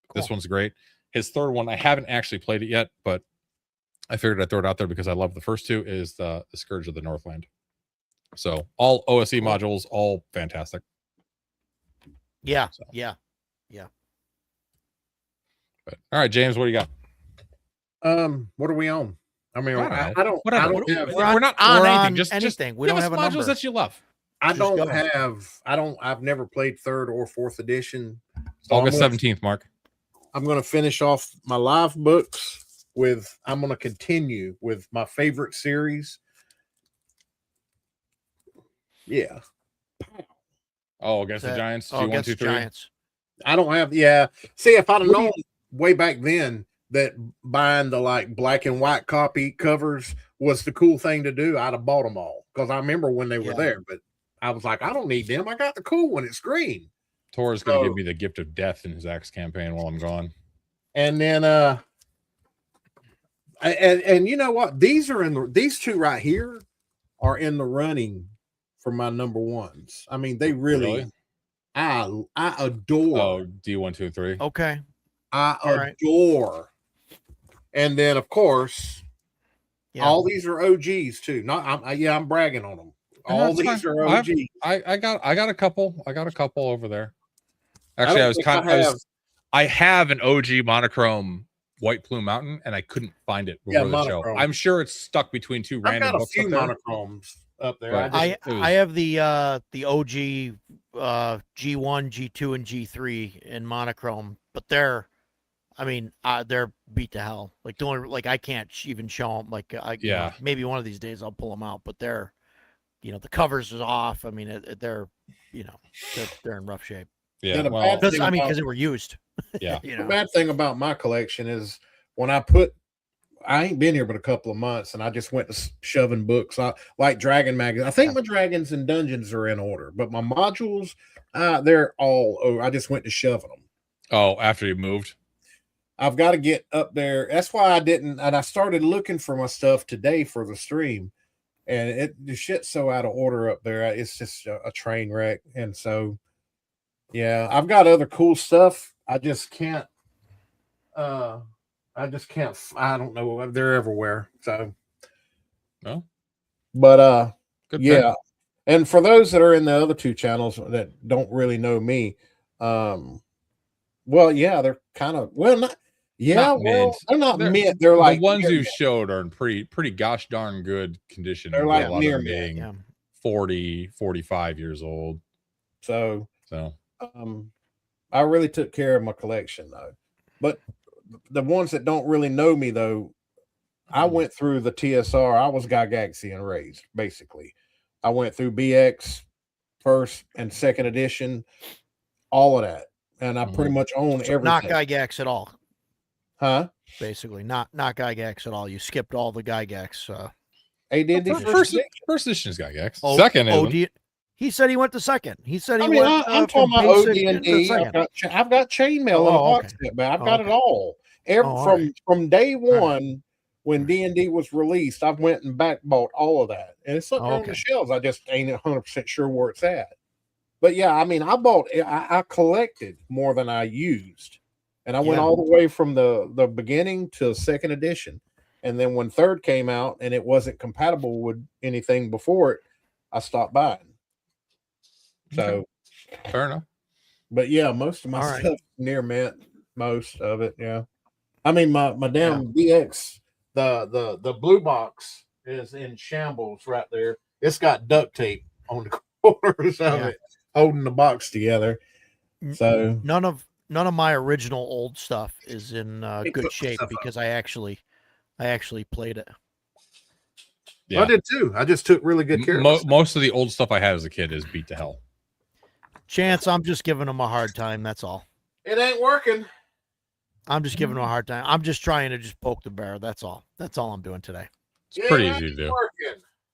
Cool. This one's great. His 3rd one, I haven't actually played it yet, but I figured I'd throw it out there because I love the first 2, is the Scourge of the Northland. So all OSE modules, all fantastic. Yeah. So. Yeah. But, all right, James, what do you got? What are we on? I mean, I don't. Whatever. We're not on anything. Just we don't have a modules number that you love. I've never played 3rd or 4th edition. So August 17th, Mark. I'm going to finish off my live books I'm going to continue with my favorite series. Yeah. Oh, against the That- Giants. Oh, G1, against 2, the 3. Giants. I don't have, yeah. See, if I'd have What do known way back then that buying the like black and white copy covers was the cool thing to do, I'd have bought them all because I remember when they were Yeah. there. But I was like, I don't need them. I got the cool one. It's green. Tor's going to So- give me the gift of death in his Axe campaign while I'm gone. And then, and you know what? These two right here are in the running for my number ones. I mean, they really? I adore. Oh, D1, 2, 3. Okay. I all right. adore. And then, of course, Yeah. all these are OGs too. I'm bragging on them. And All that's these fine. are OGs. I got a couple. I got a couple over there. I Actually, don't I have an OG monochrome White Plume Mountain, and I couldn't find it before the show. monochrome. I'm sure it's stuck between two I've random got a books few up there. monochromes up there. But I it was- have the OG G1, G2, and G3 in monochrome, but they're beat to hell. Like the only, like I can't even show them. Like maybe one of these days I'll pull them out, but they're, the covers is off. I mean, they're in rough shape. Yeah, the well, bad Because thing because they were used. yeah. The bad thing about my collection is when I ain't been here but a couple of months, and I just went to shoving books. I like Dragon magazine. I think my Dragons and Dungeons are in order, but my modules, they're all over. I just went to shoving them. Oh, after you moved. I've got to get up there. That's why I didn't. And I started looking for my stuff today for the stream, and the shit's so out of order up there. It's just a train wreck. And so, yeah, I've got other cool stuff. I just can't. I don't know. They're everywhere. So, No. But Good yeah. pick. And for those that are in the other two channels that don't really know me, well, yeah, they're kind of not. Yeah, Not well, mint. they're not mint. They're like the ones near you mint. showed are in pretty gosh darn good condition. They're with like a lot near of them mint. being Yeah. 40, 45 years old. So, So I really took care of my collection though. But the ones that don't really know me though, I went through the TSR. I was Gygaxian raised, basically. I went through BX first and second edition, all of that. And I pretty much own everything. Not Gygax at all. Huh? Basically, not Gygax at all. You skipped all the Gygax. AD&D first edition is Gygax. Oh, Second isn't. He said he went to second. He said he I mean, went. I'm from talking about basic into OD&D. second. I've got chainmail and a box set, but I've got it all. From day one when D&D was released, I've went and back bought all of that, and it's something on the shelves. I just ain't 100% sure where it's at. But yeah, I mean, I collected more than I used, and I went all the way from the beginning to second edition, and then when third came out and it wasn't compatible with anything before it, I stopped buying. So fair enough. But yeah, most of my stuff near mint, most of it. Yeah, I mean my damn BX, the blue box is in shambles right there. It's got duct tape on the corners of it, holding the box together. So none of my original old stuff is in good shape because I actually played it. Yeah. I did too. I just took really good care of it. Most of the old stuff I had as a kid is beat to hell. Chance, I'm just giving him a hard time. That's all. It ain't working. I'm just giving him a hard time. I'm just trying to just poke the bear. That's all. That's all I'm doing today. It's pretty easy to do.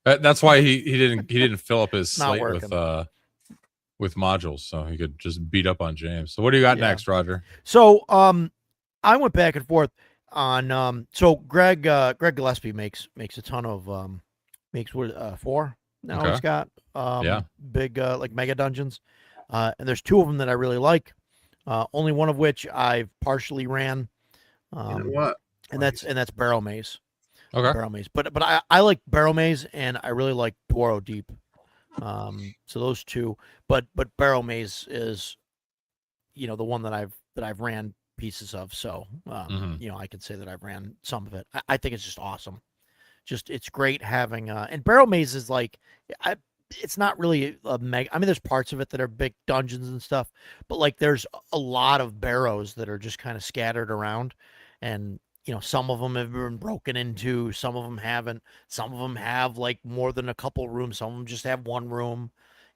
That's why he didn't fill up his slate with modules, so he could just beat up on James. So what do you got next, Roger? So I went back and forth on so Greg Gillespie makes a ton of makes four now. He's got big like mega dungeons, and there's two of them that I really like. Only one of which I've partially ran. You know what? And that's Barrow Maze. Okay. Barrow Maze, but I like Barrow Maze and I really like Dwaro Deep. So those two, but Barrow Maze is, the one that I've ran pieces of. So I can say that I've ran some of it. I think it's just awesome. It's great having and Barrow Maze is like it's not really a mega. I mean, there's parts of it that are big dungeons and stuff, but like there's a lot of barrows that are just kind of scattered around, and some of them have been broken into, some of them haven't. Some of them have like more than a couple rooms. Some of them just have one room.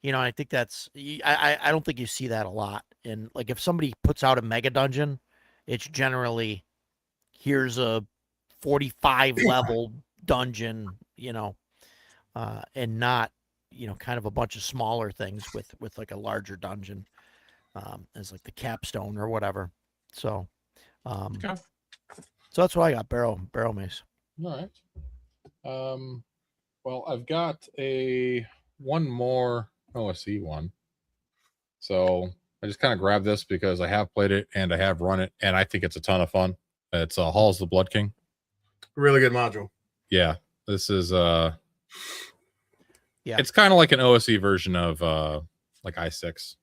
I think I don't think you see that a lot. And like if somebody puts out a mega dungeon, it's generally here's a 45 level dungeon, and not, kind of a bunch of smaller things with like a larger dungeon as like the capstone or whatever. So, Okay. so that's what I got. Barrel mace. All right. Well, I've got one more OSE one. So I just kind of grabbed this because I have played it and I have run it, and I think it's a ton of fun. It's Halls of the Blood King. Really good module. Yeah, this is Yeah. It's kind of like an OSE version of like I6.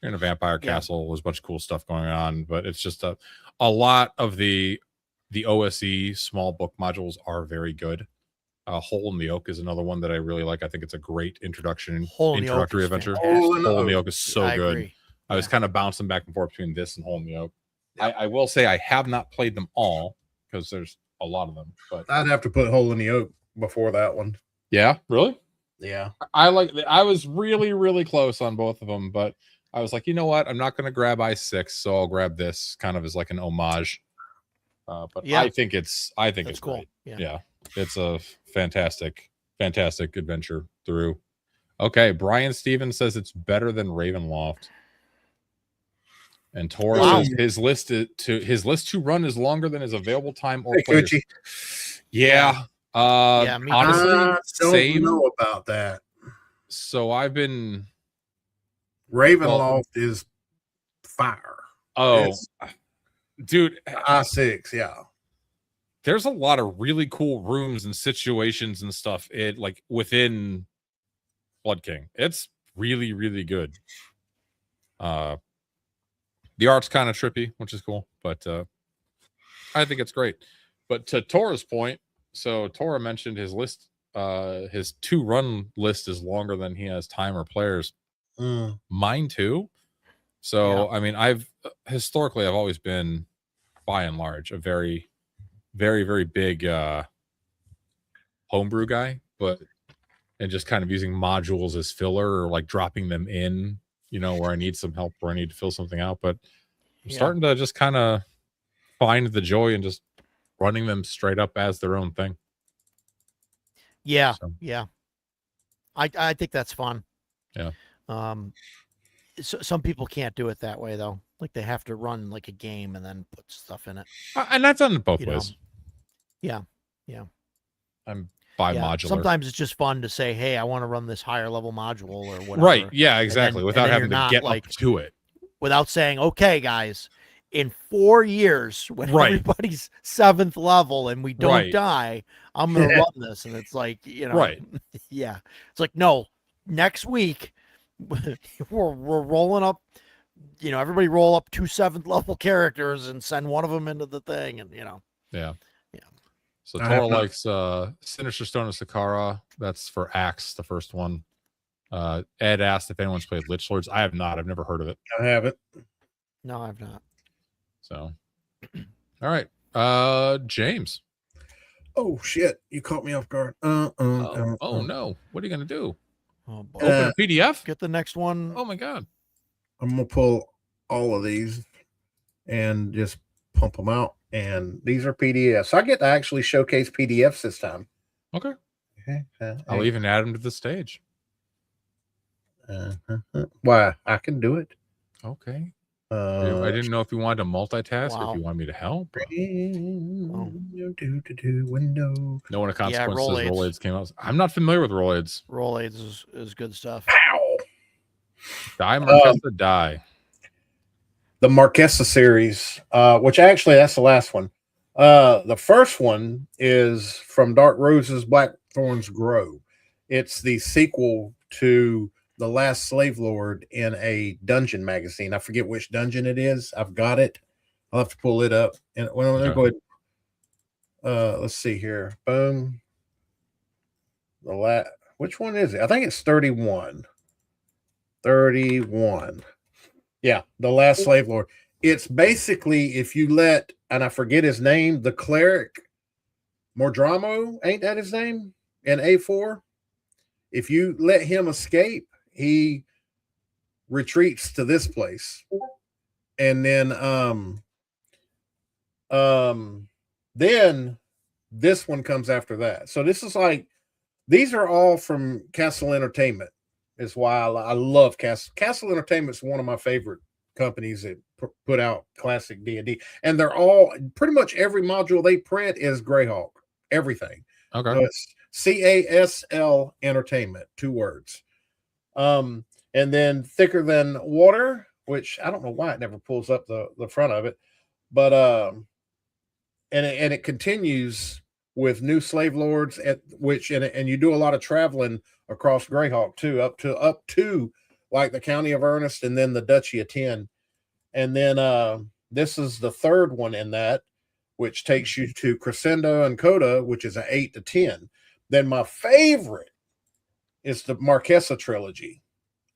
You're in a vampire castle. There's a bunch of cool stuff going on, but it's just a lot of the OSE small book modules are very good. Hole in the Oak is another one that I really like. I think it's a great introductory adventure. Hole in the Oak is so good. Agree. I was kind of bouncing back and forth between this and Hole in the Oak. I will say I have not played them all because there's a lot of them. But I'd have to put Hole in the Oak before that one. Yeah, really? Yeah. I was really, really close on both of them, but I was like, you know what? I'm not going to grab I6, so I'll grab this kind of as like an homage. But yeah. I think it's cool. Great. Yeah. It's a fantastic adventure through. Okay, Brian Stevens says it's better than Ravenloft. And Tor says his list to run is longer than his available time or players. Yeah. Honestly, I don't know about that. So I've been Ravenloft is fire. Oh, dude, I6, yeah. There's a lot of really cool rooms and situations and stuff like within Blood King. It's really, really good. The art's kind of trippy, which is cool, but I think it's great. But to Tora's point, so Tora mentioned his list, his 2-run list is longer than he has time or players. Mine too. So I mean, I've always been, by and large, a very, very, very big homebrew guy, and just kind of using modules as filler or like dropping them in, where I need some help, where I need to fill something out. But I'm starting to just kind of find the joy in just running them straight up as their own thing. Yeah. So. Yeah. I think that's fun. Yeah. So some people can't do it that way though. Like they have to run like a game and then put stuff in it. And that's done both ways. Yeah. Yeah. I'm bi-modular. Sometimes it's just fun to say, hey, I want to run this higher level module or whatever. Right. Yeah, exactly. Without having to get up to it. Without saying, okay, guys, in 4 years, when everybody's 7th level and we don't die, I'm going to run this. And it's like, right. Yeah. It's like, no, next week we're rolling up, everybody roll up 2 7th level characters and send one of them into the thing. And, Yeah. Yeah. So Tora likes Sinister Stone of Sakara. That's for Axe, the first one. Ed asked if anyone's played Lich Lords. I have not. I've never heard of it. I haven't. No, I've not. So, all right. James. Oh, shit. You caught me off guard. Oh, no. What are you going to do? Oh, boy. Open a PDF? Get the next one. Oh, my God. I'm going to pull all of these and just pump them out. And these are PDFs. So I get to actually showcase PDFs this time. Okay. I'll even add them to the stage. Why? I can do it. Okay. I didn't know if you wanted to multitask or if you wanted me to help. Window. No one of consequence says roll aids came out. I'm not familiar with roll aids. Roll aids is good stuff. Ow. Die, Marquesa, die. The Marquesa series, which actually that's the last one. The first one is From Dark Roses, Black Thorns Grow. It's the sequel to The Last Slave Lord in a dungeon magazine. I forget which dungeon it is. I've got it. I'll have to pull it up. And go ahead. Let's see here. Boom. Which one is it? I think it's 31. 31. Yeah, The Last Slave Lord. it's basically if you let, and I forget his name, the cleric Mordramo, ain't that his name? In A4, if you let him escape, he retreats to this place, and then this one comes after that. So this is like, these are all from Castle Entertainment. Is why I love Castle Entertainment. Is one of my favorite companies that put out classic D&D, and they're all pretty much every module they print is Greyhawk. Everything. Okay. So it's CASL Entertainment, 2 words. And then Thicker Than Water, which I don't know why it never pulls up the front of it, but and it continues with New Slave Lords, at which and you do a lot of traveling across Greyhawk too, up to like the County of Ernest and then the Duchy of 10. And then this is the 3rd one in that, which takes you to Crescendo and Coda, which is an 8 to 10. Then my favorite is the Marquesa trilogy.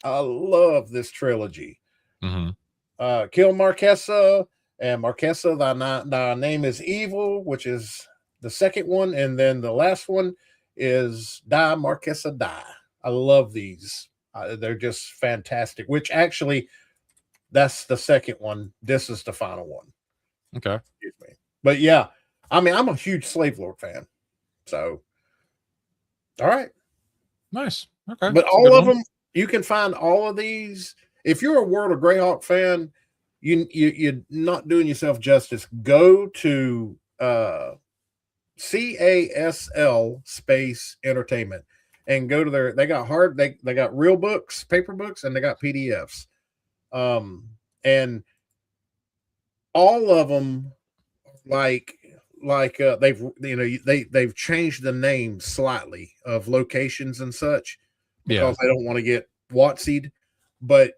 I love this trilogy. Mm-hmm. Kill Marquesa and Marquesa, thy name is evil, which is the 2nd one, and then the last one is Die Marquesa Die. I love these. They're just fantastic. Which actually, that's the 2nd one. This is the final one. Okay. Excuse me. But yeah, I mean, I'm a huge Slave Lord fan. So, all right. Nice. Okay. But all of them, you can find all of these. If you're a World of Greyhawk fan, you're not doing yourself justice. Go to CASL Space Entertainment and go to their. They got they got real books, paper books, and they got PDFs. And all of them, like they've changed the name slightly of locations and such because they don't want to get Watsied, but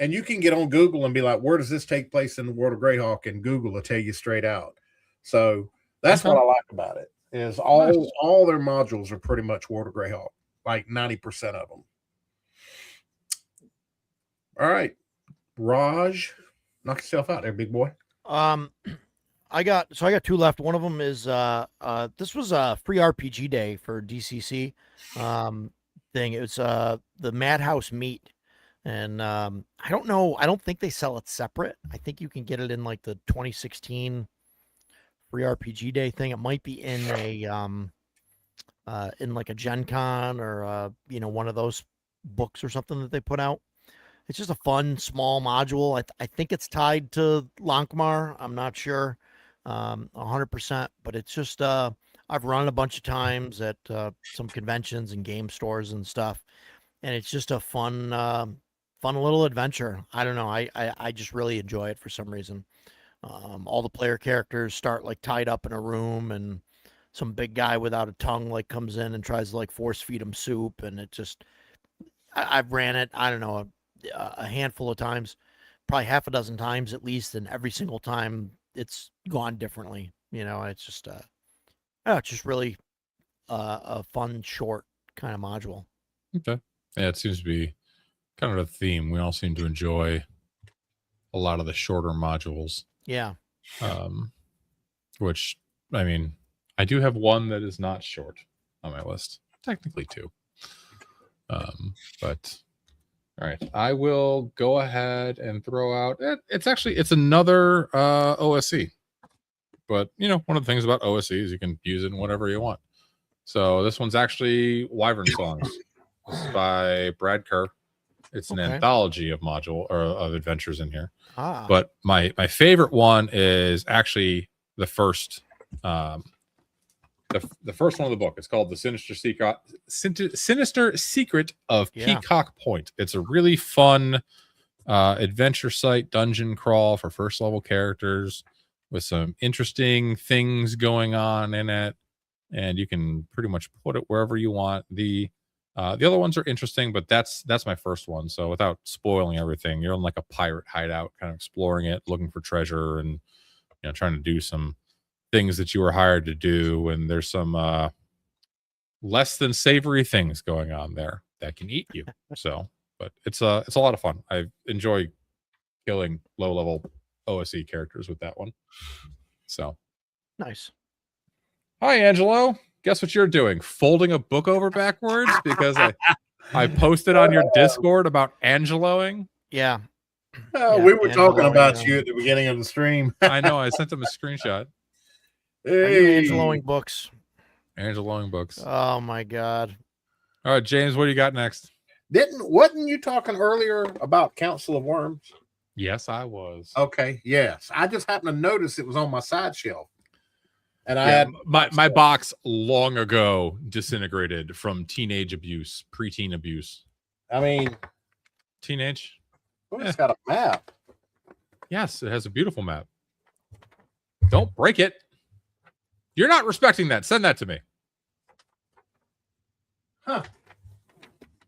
and you can get on Google and be like, where does this take place in the World of Greyhawk? And Google will tell you straight out. So that's what I like about it, is all their modules are pretty much World of Greyhawk, like 90% of them. All right, Raj, knock yourself out there, big boy. I got 2 left. One of them is this was a free RPG day for DCC thing. It was the Madhouse Meat, and I don't know. I don't think they sell it separate. I think you can get it in like the 2016 free RPG day thing. It might be in a in like a Gen Con or one of those books or something that they put out. It's just a fun small module. I think it's tied to Lankmar. I'm not sure 100%, but it's just I've run a bunch of times at some conventions and game stores and stuff, and it's just a fun little adventure. I don't know. I just really enjoy it for some reason. All the player characters start like tied up in a room, and some big guy without a tongue like comes in and tries to like force feed him soup, and it just I've ran it. I don't know. A handful of times, probably half a dozen times at least, and every single time it's gone differently. It's just it's just really a fun short kind of module. Okay. Yeah, it seems to be kind of a theme. We all seem to enjoy a lot of the shorter modules. Yeah. Which, I mean, I do have one that is not short on my list. Technically 2. But all right, I will go ahead and throw out. It's another OSC, but one of the things about OSC is you can use it in whatever you want. So this one's actually Wyvern Songs. This is by Brad Kerr. It's an anthology of of adventures in here. But my favorite one is actually the first. The first one of the book. It's called The Sinister Secret of Peacock Point. It's a really fun adventure site dungeon crawl for first level characters with some interesting things going on in it, and you can pretty much put it wherever you want. The other ones are interesting, but that's my first one. So without spoiling everything, you're in like a pirate hideout, kind of exploring it, looking for treasure, and trying to do some things that you were hired to do, and there's some less than savory things going on there that can eat you. So, but it's a lot of fun. I enjoy killing low level OSE characters with that one. So Nice. hi, Angelo. Guess what you're doing? Folding a book over backwards because I posted on your Discord about Angeloing. Yeah. We were talking Angeloing, about you at the beginning of the stream. I know. I sent him a screenshot. Are you Angeloing books? Angeloing books. Oh my god. All right, James, what do you got next? Wasn't you talking earlier about Council of Worms? Yes, I was. Okay, yes. I just happened to notice it was on my side shelf. And I Yeah, had my box long ago disintegrated from teenage abuse, preteen abuse. I mean, Teenage? well, it's got a map. Yes, it has a beautiful map. Don't break it. You're not respecting that. Send that to me. Huh.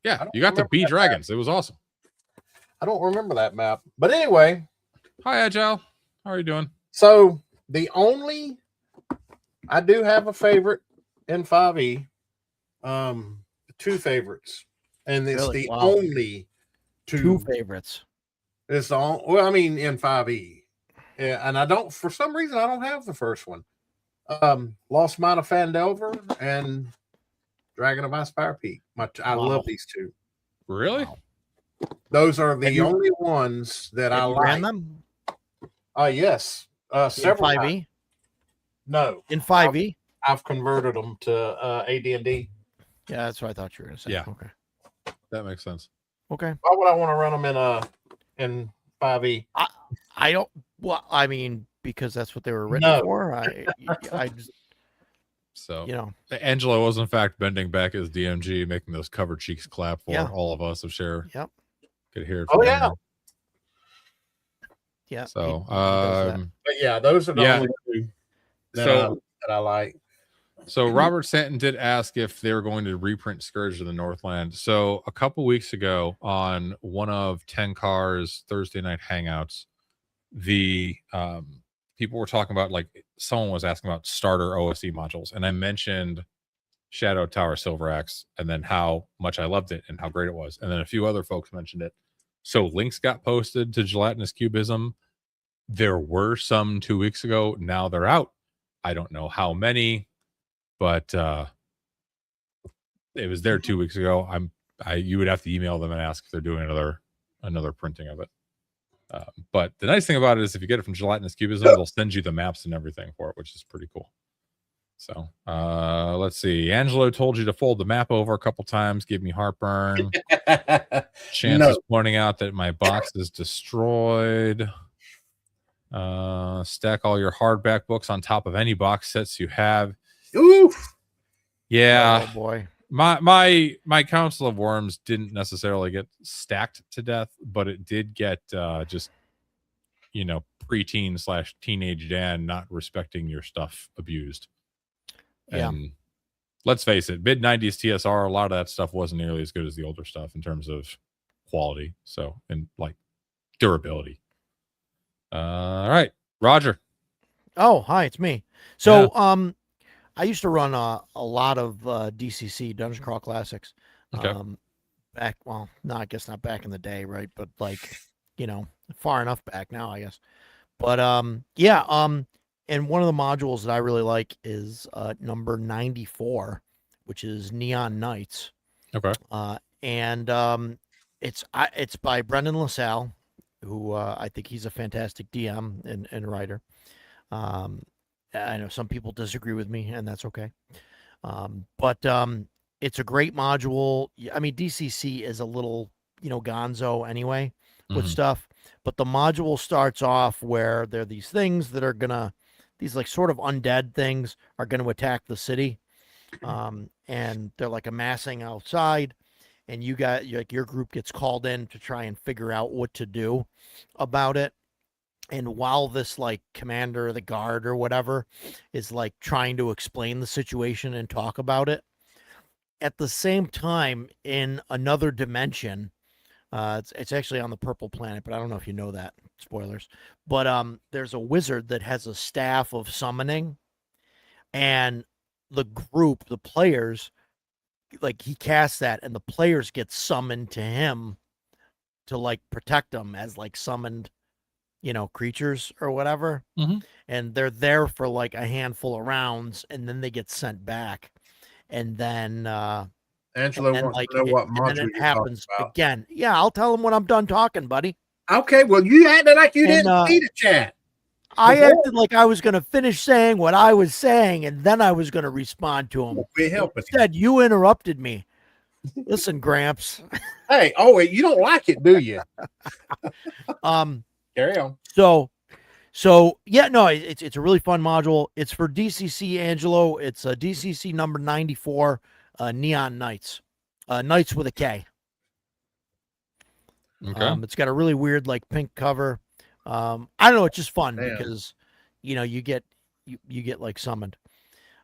Yeah, you got to beat dragons. It was awesome. I don't remember that map. But anyway. Hi, Agile. How are you doing? So I do have a favorite in 5e. Two favorites. And it's Really? the Wow. only Two favorites. It's all well, I mean, in 5e. Yeah, and I don't, for some reason, I don't have the first one. Lost Mine of Fandelver and Dragon of Icepire Peak. I love these two. Really? Wow. Those are the only ones that I like. Ran them? Yes. Several in 5e? times. No. In 5e? I've converted them to AD&D. Yeah, that's what I thought you were going to say. Yeah. Okay. That makes sense. Okay. Why would I want to run them in 5e? I don't. Well, I mean, because that's what they were written for. I just, so you know, Angelo was in fact bending back his DMG, making those cover cheeks clap for all of us. I'm sure. Yep. Could hear it. Oh yeah. Yeah. So, but yeah, those are the only two that I like. So Robert Stanton did ask if they were going to reprint Scourge of the Northland. So a couple weeks ago on one of 10 Cars Thursday night hangouts, the people were talking about, like, someone was asking about starter OSE modules, and I mentioned Shadow Tower Silver Axe and then how much I loved it and how great it was, and then a few other folks mentioned it. So links got posted to Gelatinous Cubism. There were some 2 weeks ago. Now they're out. I don't know how many, but it was there 2 weeks ago. You would have to email them and ask if they're doing another printing of it. But the nice thing about it is if you get it from Gelatinous Cubism, they'll send you the maps and everything for it, which is pretty cool. So let's see. Angelo told you to fold the map over a couple times, give me heartburn. Chance is pointing out that my box is destroyed. Stack all your hardback books on top of any box sets you have. Oof. Yeah. Oh boy. My Council of Worms didn't necessarily get stacked to death, but it did get just, preteen / teenage Dan not respecting your stuff abused. Yeah. And let's face it, mid 90s TSR, a lot of that stuff wasn't nearly as good as the older stuff in terms of quality. So, and like durability. All right, Roger. Oh, hi, it's me. So, I used to run a lot of DCC, Dungeon Crawl Classics. Okay. I guess not back in the day, right? But like, far enough back now, I guess. But and one of the modules that I really like is number 94, which is Neon Knights. Okay. And it's by Brendan LaSalle, who I think he's a fantastic DM and writer. I know some people disagree with me, and that's okay. But it's a great module. I mean, DCC is a little, gonzo anyway with stuff. But the module starts off where there are these things that are these like sort of undead things are going to attack the city. And they're like amassing outside. And your group gets called in to try and figure out what to do about it. And while this like commander of the guard or whatever is like trying to explain the situation and talk about it, at the same time in another dimension, it's actually on the purple planet, but I don't know if you know that. Spoilers. But there's a wizard that has a staff of summoning, and the players, like he casts that, and the players get summoned to him to like protect them as like summoned creatures or whatever, Mhm. and they're there for like a handful of rounds, and then they get sent back, and then Angelo wants to know what and then module it you're talking happens about. again. Yeah, I'll tell him when I'm done talking, buddy. Okay, well, you acted like you And, didn't see the chat. I Before- acted like I was going to finish saying what I was saying, and then I was going to respond to him. We're helping him. Instead, you interrupted me. Listen, Gramps. Hey, oh, wait, you don't like it, do you? Carry on. So yeah, no, it's a really fun module. It's for DCC, Angelo. It's a DCC number 94, Neon Knights, Knights with a K. Okay. It's got a really weird like pink cover. I don't know. It's just fun Damn. because you get like summoned.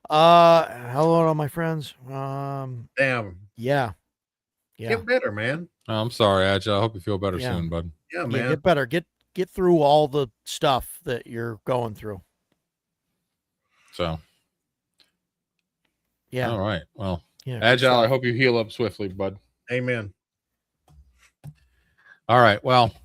Hello, my friends. Damn. Yeah. Get better, man. Oh, I'm sorry, Agile. I hope you feel better Yeah. soon, bud. Yeah, Yeah, man. get better. Get through all the stuff that you're going through. So, Yeah. all right. Well, Yeah. good Agile, I stuff. hope you heal up swiftly, bud. Amen. All right. Well,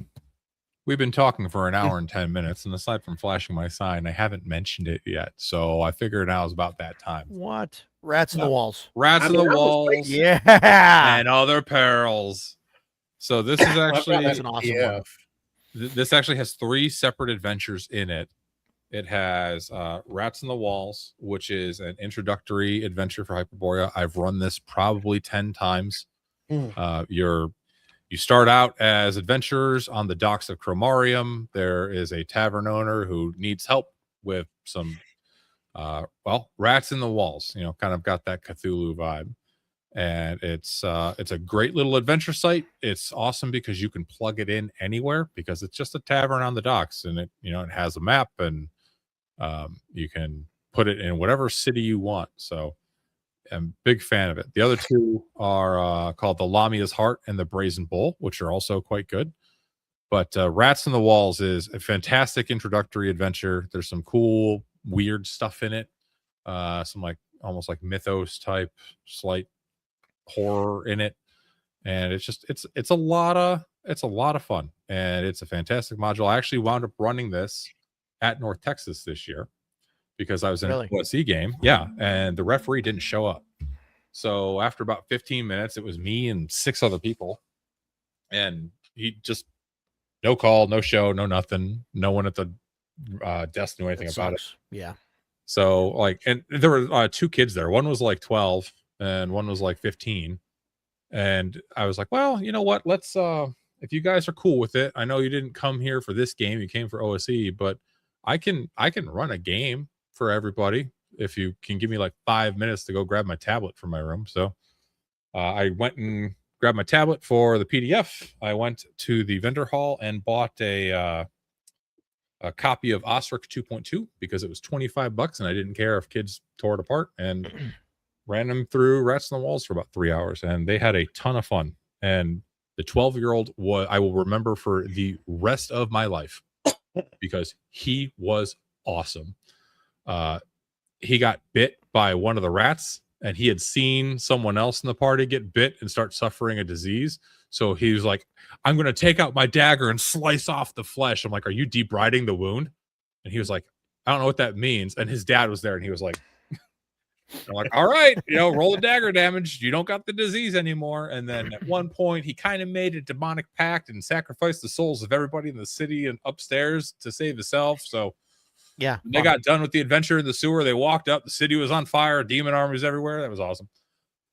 we've been talking for an hour and 10 minutes, and aside from flashing my sign, I haven't mentioned it yet. So I figured now is about that time. What? Rats in the walls. Rats in the walls Yeah. and other perils. So this is actually That's an awesome one. this actually has 3 separate adventures in it. It has Rats in the Walls, which is an introductory adventure for Hyperborea. I've run this probably 10 times. You start out as adventurers on the docks of Cromarium. There is a tavern owner who needs help with some rats in the walls. Kind of got that Cthulhu vibe. And it's a great little adventure site. It's awesome because you can plug it in anywhere because it's just a tavern on the docks, and it has a map, and you can put it in whatever city you want. So I'm a big fan of it. The other 2 are called the Lamia's Heart and the Brazen Bull, which are also quite good. But Rats in the Walls is a fantastic introductory adventure. There's some cool, weird stuff in it. Some almost like mythos type, slight horror in it, and it's a lot of fun, and it's a fantastic module. I actually wound up running this at North Texas this year because I was in an OSE game, and the referee didn't show up. So after about 15 minutes, it was me and 6 other people, and he just no call, no show, no nothing. No one at the desk knew anything about it. Yeah. So and there were 2 kids there. One was like 12 and one was like 15. And I was like, well, you know what? Let's if you guys are cool with it, I know you didn't come here for this game, you came for OSE, but I can run a game for everybody if you can give me like 5 minutes to go grab my tablet from my room. So I went and grabbed my tablet for the PDF. I went to the vendor hall and bought a copy of Osric 2.2 because it was $25 and I didn't care if kids tore it apart, and ran them through Rats in the Walls for about 3 hours, and they had a ton of fun. And the 12-year-old I will remember for the rest of my life because he was awesome. He got bit by one of the rats, and he had seen someone else in the party get bit and start suffering a disease. So he was like, I'm going to take out my dagger and slice off the flesh. I'm like, are you debriding the wound? And he was like, I don't know what that means. And his dad was there, and he was like, I'm like, all right, roll the dagger damage. You don't got the disease anymore. And then at one point, he kind of made a demonic pact and sacrificed the souls of everybody in the city and upstairs to save himself. So yeah, when they got done with the adventure in the sewer, they walked up. The city was on fire. Demon armies everywhere. That was awesome.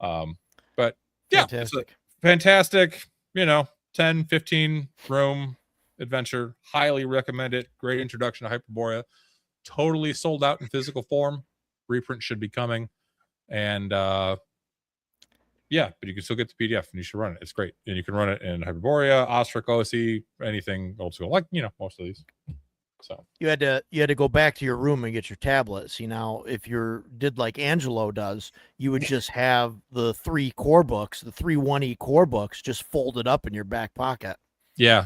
But yeah, fantastic. Fantastic, 10, 15 room adventure. Highly recommend it. Great introduction to Hyperborea. Totally sold out in physical form. Reprint should be coming. And but you can still get the PDF and you should run it. It's great. And you can run it in Hyperborea, Ostric, OSE, anything old school, like most of these. So you had to go back to your room and get your tablet. See, now if you did like Angelo does, you would just have the 3 core books, the 3 1E core books, just folded up in your back pocket. Yeah,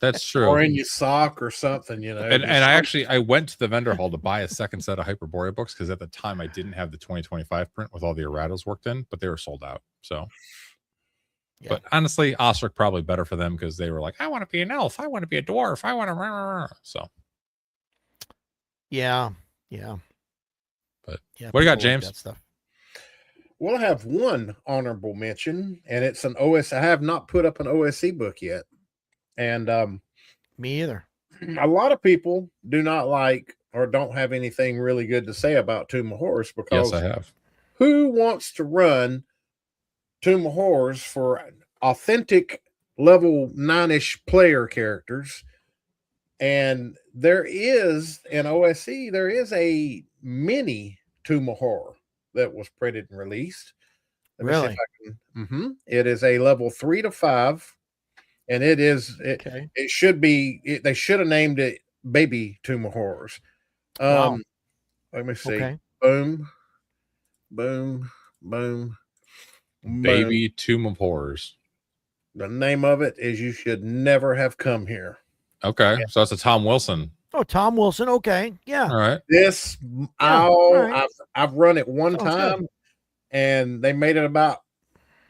that's true. Or in your sock or something, And I went to the vendor hall to buy a second set of Hyperborea books because at the time I didn't have the 2025 print with all the erratas worked in, but they were sold out. So Yeah. But honestly, Osric probably better for them because they were like, I want to be an elf, I want to be a dwarf, I want to. So Yeah. Yeah. But Yeah. what do you got, people like James? that stuff. Well, I have one honorable mention, and it's an OS. I have not put up an OSC book yet, and Me either. a lot of people do not like or don't have anything really good to say about Tomb of Horrors because Yes, I have. who wants to run Tomb of Horrors for authentic level 9-ish player characters? And there is in OSC, there is a mini Tomb of Horror that was printed and released. Let me see if Really? I can. It is a level 3 to 5, and it Okay. should be. They should have named it Baby Tomb of Horrors. Wow. Let me see. Okay. Boom, boom, boom, boom. Baby Tomb of Horrors. The name of it is You Should Never Have Come Here. Okay, so that's a Tom Wilson. Oh, Tom Wilson. Okay. Yeah. All right. This right. I've run it one Sounds time, and they made it about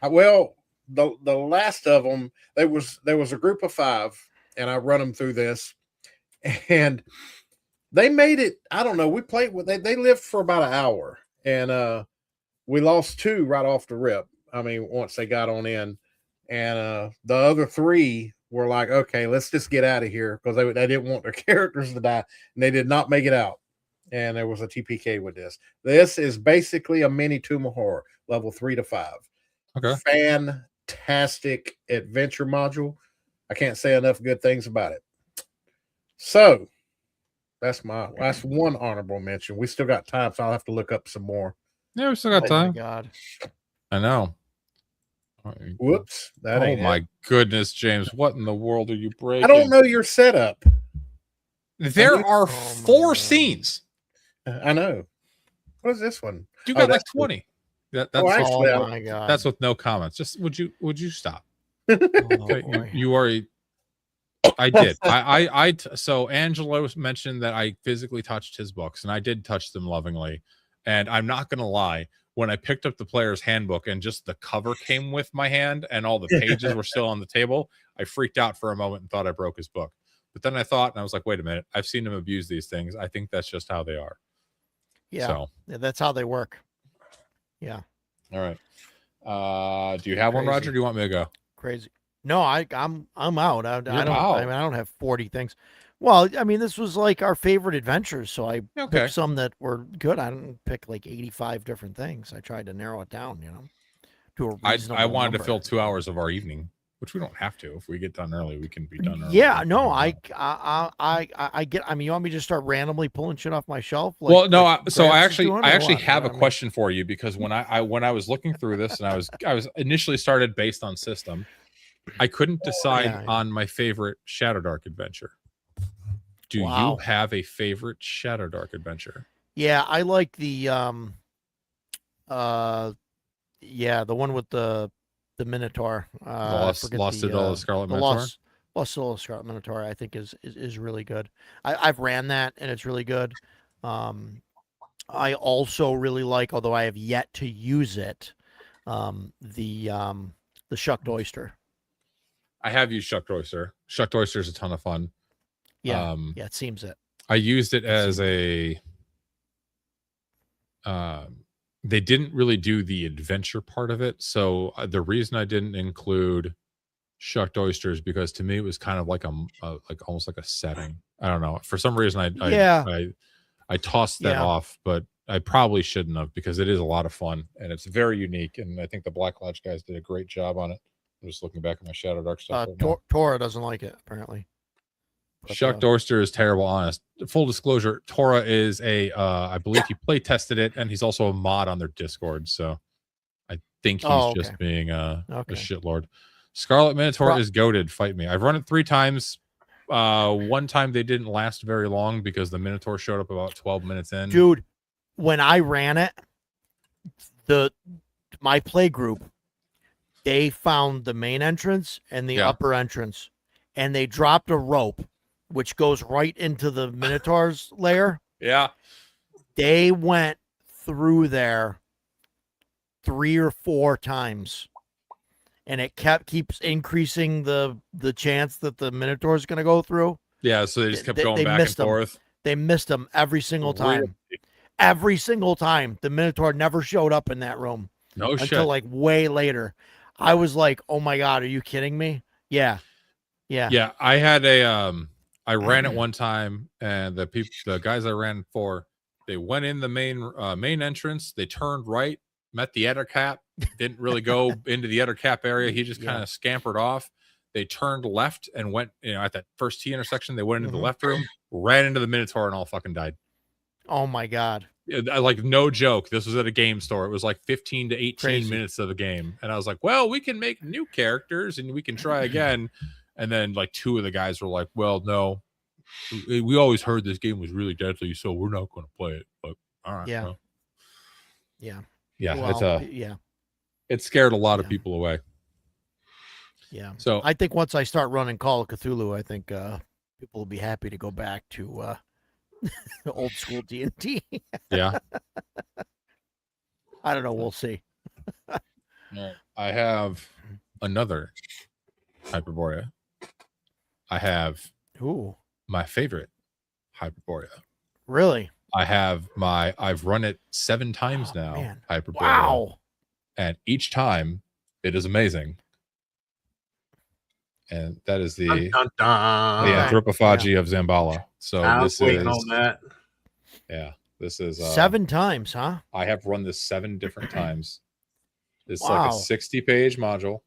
well, the last of them, there was a group of 5, and I run them through this, and they made it. I don't know. We played with they lived for about an hour, and we lost 2 right off the rip. I mean, once they got on in, and the other 3 were like, okay, let's just get out of here because they didn't want their characters to die, and they did not make it out. And there was a TPK with this. This is basically a mini Tomb of Horror, level 3 to 5. Okay. Fantastic adventure module. I can't say enough good things about it. So that's one honorable mention. We still got time, so I'll have to look up some more. Yeah, we still got Oh time. my God. I know. Whoops. That Oh ain't my it. goodness, James. What in the world are you breaking? I don't know your setup. There are Oh my 4 God. scenes. I know. What is this one? You got like that's 20. That's Oh, with, actually, Oh my God. that's with no comments. Just would you stop? Oh, Okay, boy. you are I did. So Angelo mentioned that I physically touched his books, and I did touch them lovingly. And I'm not gonna lie, when I picked up the player's handbook and just the cover came with my hand and all the pages were still on the table, I freaked out for a moment and thought I broke his book. But then I thought, and I was like, wait a minute, I've seen him abuse these things. I think that's just how they are. Yeah. So, Yeah, that's how they work. Yeah. all right. Do you have one, Crazy. Roger? Do you want me to go? Crazy. No, I'm out. I You're don't. out. I mean, I don't have 40 things. Well, I mean, this was like our favorite adventures, so I Okay. picked some that were good. I didn't pick like 85 different things. I tried to narrow it down, to a reasonable I wanted to number. fill 2 hours of our evening, which we don't have to. If we get done early, we can be done early. Yeah, no, I get. I mean, you want me to just start randomly pulling shit off my shelf? Like, Well, no. like So I Gramps is doing, or actually what? have a I mean, question for you because when I was looking through this and I was initially started based on system, I couldn't decide Yeah. on my favorite Shadow Dark adventure. Do Wow. you have a favorite Shadow Dark adventure? Yeah, I like the yeah, the one with the Minotaur. Lost Idol of Scarlet Minotaur? Lost Idol of Scarlet Minotaur, I think is really good. I've ran that and it's really good. I also really like, although I have yet to use it, the Shucked Oyster. I have used Shucked Oyster. Shucked Oyster is a ton of fun. Yeah, yeah, it seems it. I used it as a they didn't really do the adventure part of it. So the reason I didn't include Shucked Oysters because to me it was kind of like like almost like a setting. I don't know. For some reason I tossed that off, but I probably shouldn't have because it is a lot of fun and it's very unique. And I think the Black Lodge guys did a great job on it. I'm just looking back at my Shadow Dark stuff. Right now. Tora doesn't like it apparently. But, Shucked Oyster is terrible. Honest. Full disclosure: Tora is I believe he play tested it, and he's also a mod on their Discord. So I think he's just being a shitlord. Scarlet Minotaur is goated. Fight me. I've run it 3 times. One time they didn't last very long because the Minotaur showed up about 12 minutes in. Dude, when I ran it, my play group, they found the main entrance and the upper entrance, and they dropped a rope which goes right into the Minotaur's lair. Yeah. They went through there 3 or 4 times. and it keeps increasing the chance that the Minotaur is going to go through. Yeah, so they just kept They going back and missed 'em. forth. They missed him every single time. Really? Every single time. The Minotaur never showed up in that room No until shit. like way later. I was like, oh my God, are you kidding me? Yeah. Yeah, I had I ran it one time, and the guys I ran for, they went in the main entrance, they turned right, met the Ettercap, didn't really go into the Ettercap area. He just kind of scampered off. They turned left and went, at that first T intersection, they went into the left room, ran into the Minotaur, and all fucking died. Oh my God. Like, no joke. This was at a game store. It was like 15 to 18 Crazy. minutes of a game. And I was like, well, we can make new characters and we can try again. And then like 2 of the guys were like, well, no, we always heard this game was really deadly, so we're not going to play it. But all right. Yeah. Well. Yeah. Yeah. Well, it scared a lot of people away. Yeah. So I think once I start running Call of Cthulhu, I think people will be happy to go back to old school D&D. Yeah. I don't know. We'll see. I have another Hyperborea. I have my favorite Hyperborea. Really? I've run it 7 times now. Man. Hyperborea. Wow. And each time it is amazing. And that is the anthropophagy of Zambala. So I was waiting on that. Yeah, this is 7 times, huh? I have run this 7 different times. It's like a 60-page module.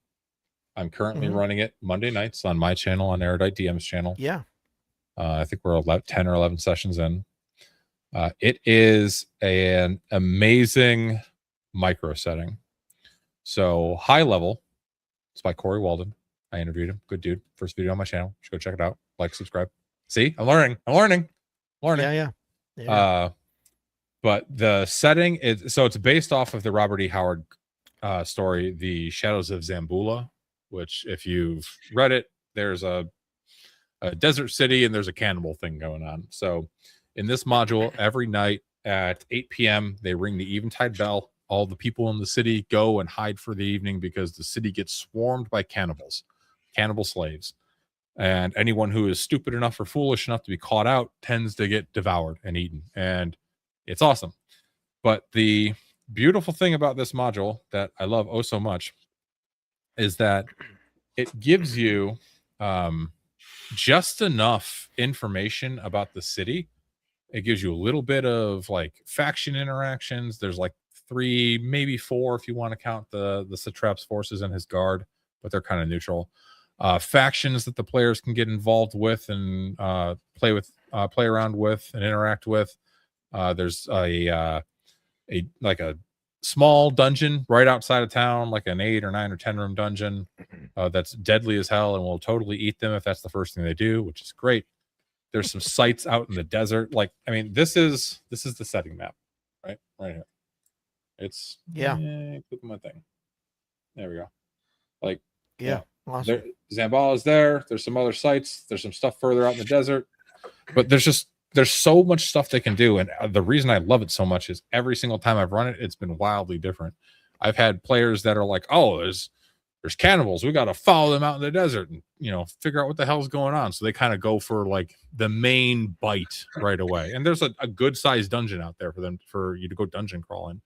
I'm currently running it Monday nights on my channel, on Erudite DM's channel. Yeah. I think we're 10 or 11 sessions in. It is an amazing micro setting. So high level. It's by Corey Walden. I interviewed him. Good dude. First video on my channel. You should go check it out. Like, subscribe. See, I'm learning. Yeah. But the setting is, so it's based off of the Robert E. Howard story, The Shadows of Zambula, which, if you've read it, there's a desert city and there's a cannibal thing going on. So in this module, every night at 8 p.m., they ring the Eventide bell. All the people in the city go and hide for the evening because the city gets swarmed by cannibal slaves. And anyone who is stupid enough or foolish enough to be caught out tends to get devoured and eaten. And it's awesome. But the beautiful thing about this module that I love oh so much is that it gives you just enough information about the city. It gives you a little bit of like faction interactions. There's like 3, maybe 4 if you want to count the Satrap's forces and his guard, but they're kind of neutral. Factions that the players can get involved with and play around with and interact with. There's a small dungeon right outside of town, like an 8 or 9 or 10 room dungeon that's deadly as hell and will totally eat them if that's the first thing they do, which is great. There's some sites out in the desert. Like, I mean, this is the setting map, right here. It's click my thing. There we go. Like, Awesome. Zambala is there. There's some other sites. There's some stuff further out in the desert, but there's so much stuff they can do. And the reason I love it so much is every single time I've run it, it's been wildly different. I've had players that are like, oh, there's cannibals. We got to follow them out in the desert and, figure out what the hell's going on. So they kind of go for like the main bite right away. And there's a good sized dungeon out there for you to go dungeon crawling.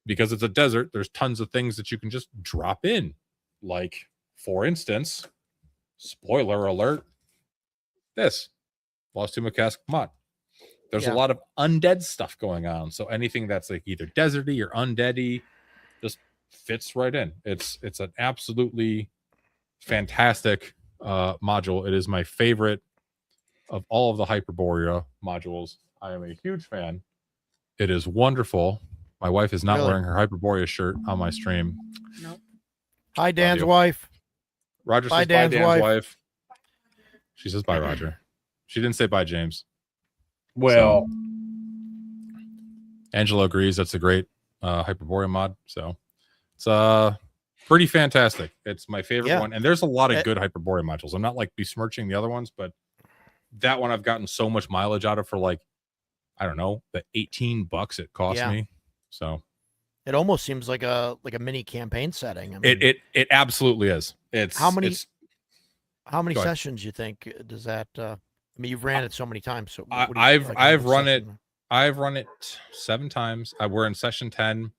Because it's a desert, there's tons of things that you can just drop in. Like, for instance, spoiler alert, this Lost Tomb of Cask Mod. There's a lot of undead stuff going on. So anything that's like either deserty or undeady just fits right in. It's an absolutely fantastic module. It is my favorite of all of the Hyperborea modules. I am a huge fan. It is wonderful. My wife is not wearing her Hyperborea shirt on my stream. Nope. Hi, Dan's wife. Roger says bye, Dan's wife. She says bye, Roger. She didn't say bye, James. Well, Angela agrees. That's a great Hyperborea mod. So it's pretty fantastic. It's my favorite one. And there's a lot of good Hyperborea modules. I'm not like besmirching the other ones, but that one I've gotten so much mileage out of for like, I don't know, the $18 it cost me. So It almost seems like a mini campaign setting. I mean, It absolutely is. It's how many it's- how many Go ahead. sessions you think does that? I mean, you've ran it so many times. So what do you I've like, I've which run it. session? I've run it 7 times. We're in session 10.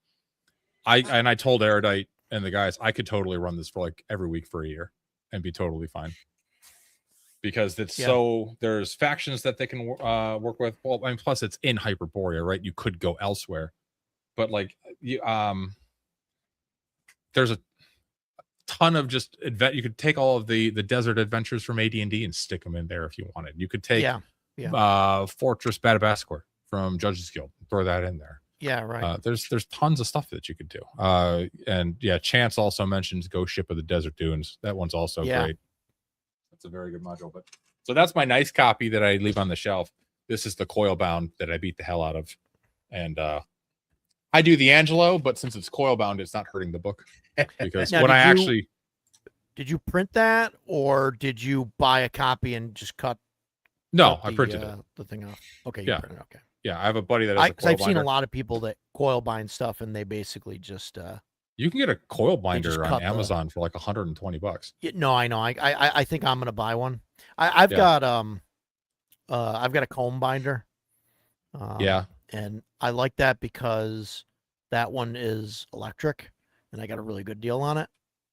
I told Erudite and the guys I could totally run this for like every week for a year and be totally fine. Because it's so there's factions that they can work with. Well, I mean, plus it's in Hyperborea, right? You could go elsewhere, but like there's a ton of just you could take all of the desert adventures from AD&D and stick them in there if you wanted. You could take Fortress Badabasquer from Judges Guild, throw that in there. Yeah, right. There's tons of stuff that you could do. And yeah, Chance also mentions Ghost Ship of the Desert Dunes. That one's also great. That's a very good module. But so that's my nice copy that I leave on the shelf. This is the coil bound that I beat the hell out of. And I do the Angelo, but since it's coil bound, it's not hurting the book. Because Now, when did you print that, or did you buy a copy and just cut? No, I printed the thing off. Okay, Yeah. printed it. Okay. Yeah, I have a buddy that has a coil I've binder. seen a lot of people that coil bind stuff, and they basically just You can get a coil just binder on cut Amazon for like $120. no, I know. I think I'm gonna buy one. I've got a comb binder. Yeah. And I like that because that one is electric, and I got a really good deal on it.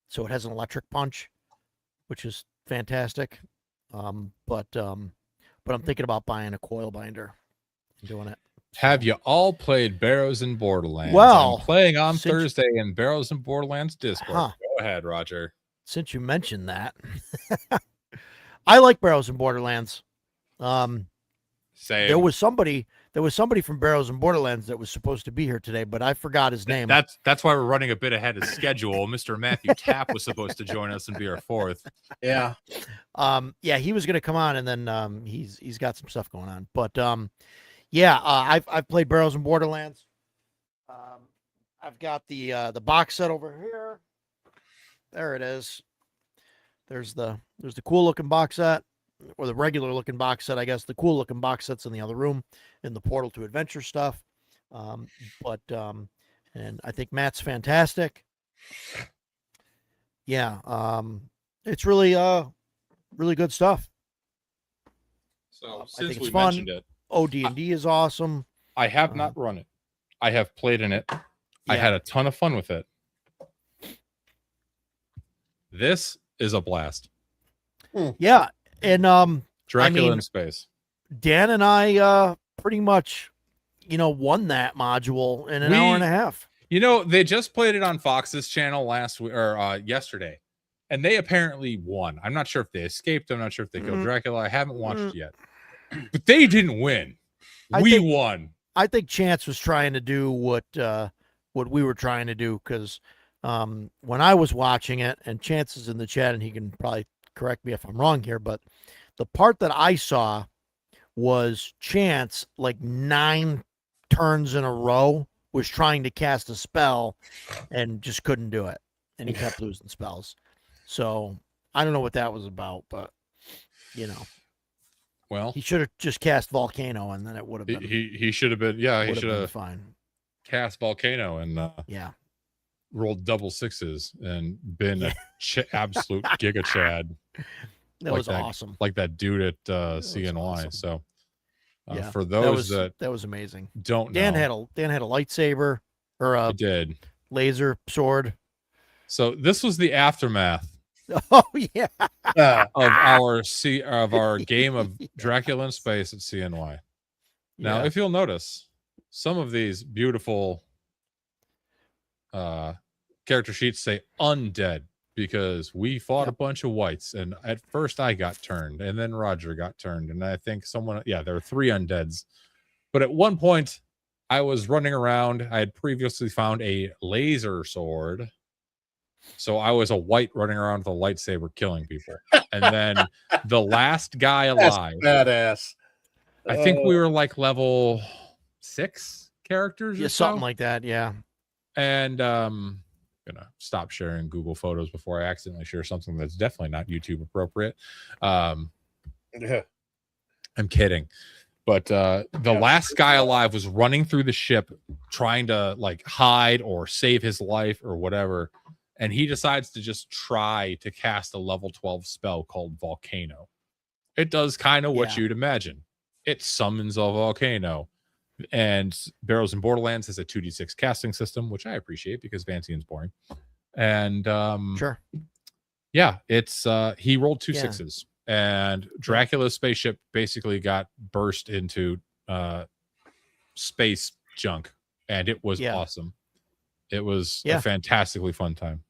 So it has an electric punch, which is fantastic. But I'm thinking about buying a coil binder and doing it. Have you all played Barrows in Borderlands? Well, I'm playing on since- Thursday in Barrows in Borderlands Discord. Huh. Go ahead, Roger. Since you mentioned that, I like Barrows in Borderlands. Same. There was somebody from Barrows in Borderlands that was supposed to be here today, but I forgot his name. That's why we're running a bit ahead of schedule. Mr. Matthew Tapp was supposed to join us and be our 4th. Yeah. Yeah, he was going to come on, and then he's got some stuff going on. But yeah, I've played Barrows in Borderlands. I've got the box set over here. There it is. There's the cool looking box set, or the regular looking box set, I guess. The cool looking box set's in the other room, in the Portal to Adventure stuff. And I think Matt's fantastic. Yeah, it's really good stuff. So I since think we it's fun. mentioned it, OD&D is awesome. I have not run it. I have played in it. I Yeah. had a ton of fun with it. This is a blast. Yeah, and Dracula mean, in space. Dan and I pretty much, won that module in an hour and a half. They just played it on Fox's channel last week or yesterday, and they apparently won. I'm not sure if they escaped. I'm not sure if they killed Dracula. I haven't watched it yet, but they didn't win. We won. I think Chance was trying to do what we were trying to do, because when I was watching it, and Chance is in the chat, and he can probably correct me if I'm wrong here, but the part that I saw was Chance, like 9 turns in a row, was trying to cast a spell and just couldn't do it, and he kept losing spells. So I don't know what that was about, but Well, he should have just cast Volcano, and then it would have been. he should have been. Yeah, he should have fine. cast Volcano and rolled double 6s and been a absolute giga Chad. That was awesome. Like that dude at CNY. Awesome. So Yeah, for those that was amazing. don't Dan know, had a lightsaber, or a did. laser sword. So this was the aftermath Oh yeah. of our game of Dracula in space at CNY. Now, if you'll notice, some of these beautiful character sheets say undead, because we fought a bunch of whites, and at first I got turned, and then Roger got turned, and I think there were 3 undeads. But at one point I was running around. I had previously found a laser sword, so I was a white running around with a lightsaber killing people. And then the last guy alive, Badass. I think we were like level 6 characters or something so. like that. Yeah. And gonna stop sharing Google Photos before I accidentally share something that's definitely not YouTube appropriate. I'm kidding. But the last guy alive was running through the ship, trying to like hide or save his life or whatever, and he decides to just try to cast a level 12 spell called Volcano. It does kind of what Yeah. you'd imagine. It summons a volcano. And Barrows in Borderlands has a 2d6 casting system, which I appreciate because Vancian's boring. And Sure. yeah, it's he rolled two Yeah. sixes, and Dracula's spaceship basically got burst into space junk, and it was awesome. It was a fantastically fun time.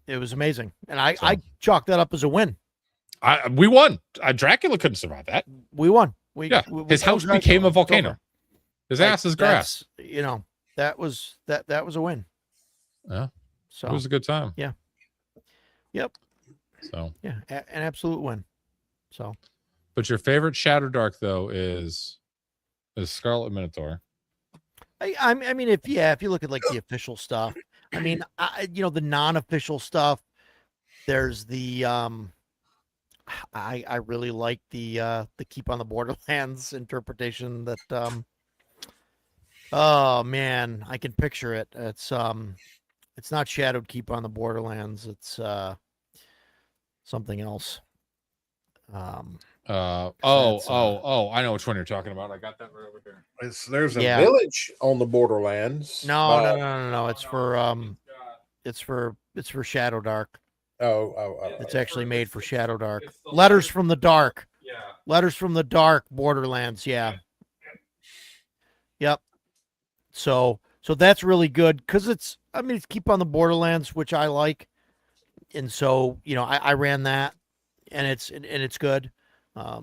It was amazing, and I chalked that up as a win. We won. Dracula couldn't survive that. We won. His house became a volcano. His ass is grass. You know, that was a win. Yeah. So it was a good time. Yeah. Yep. So yeah, an absolute win. So, but your favorite Shadowdark though is Scarlet Minotaur. I mean, if you look at like the official stuff, I mean, the non-official stuff. There's the I really like the Keep on the Borderlands interpretation that oh man, I can picture it. It's not Shadowed Keep on the Borderlands. It's something else. I know which one you're talking about. I got that right over here. There's a village on the Borderlands. No. It's for Shadowdark. Oh. It's actually made for Shadowdark. Letters from the Dark. Yeah. Letters from the Dark Borderlands. Yeah. Yep. So that's really good because it's Keep on the Borderlands, which I like, and so I ran that, and it's good. I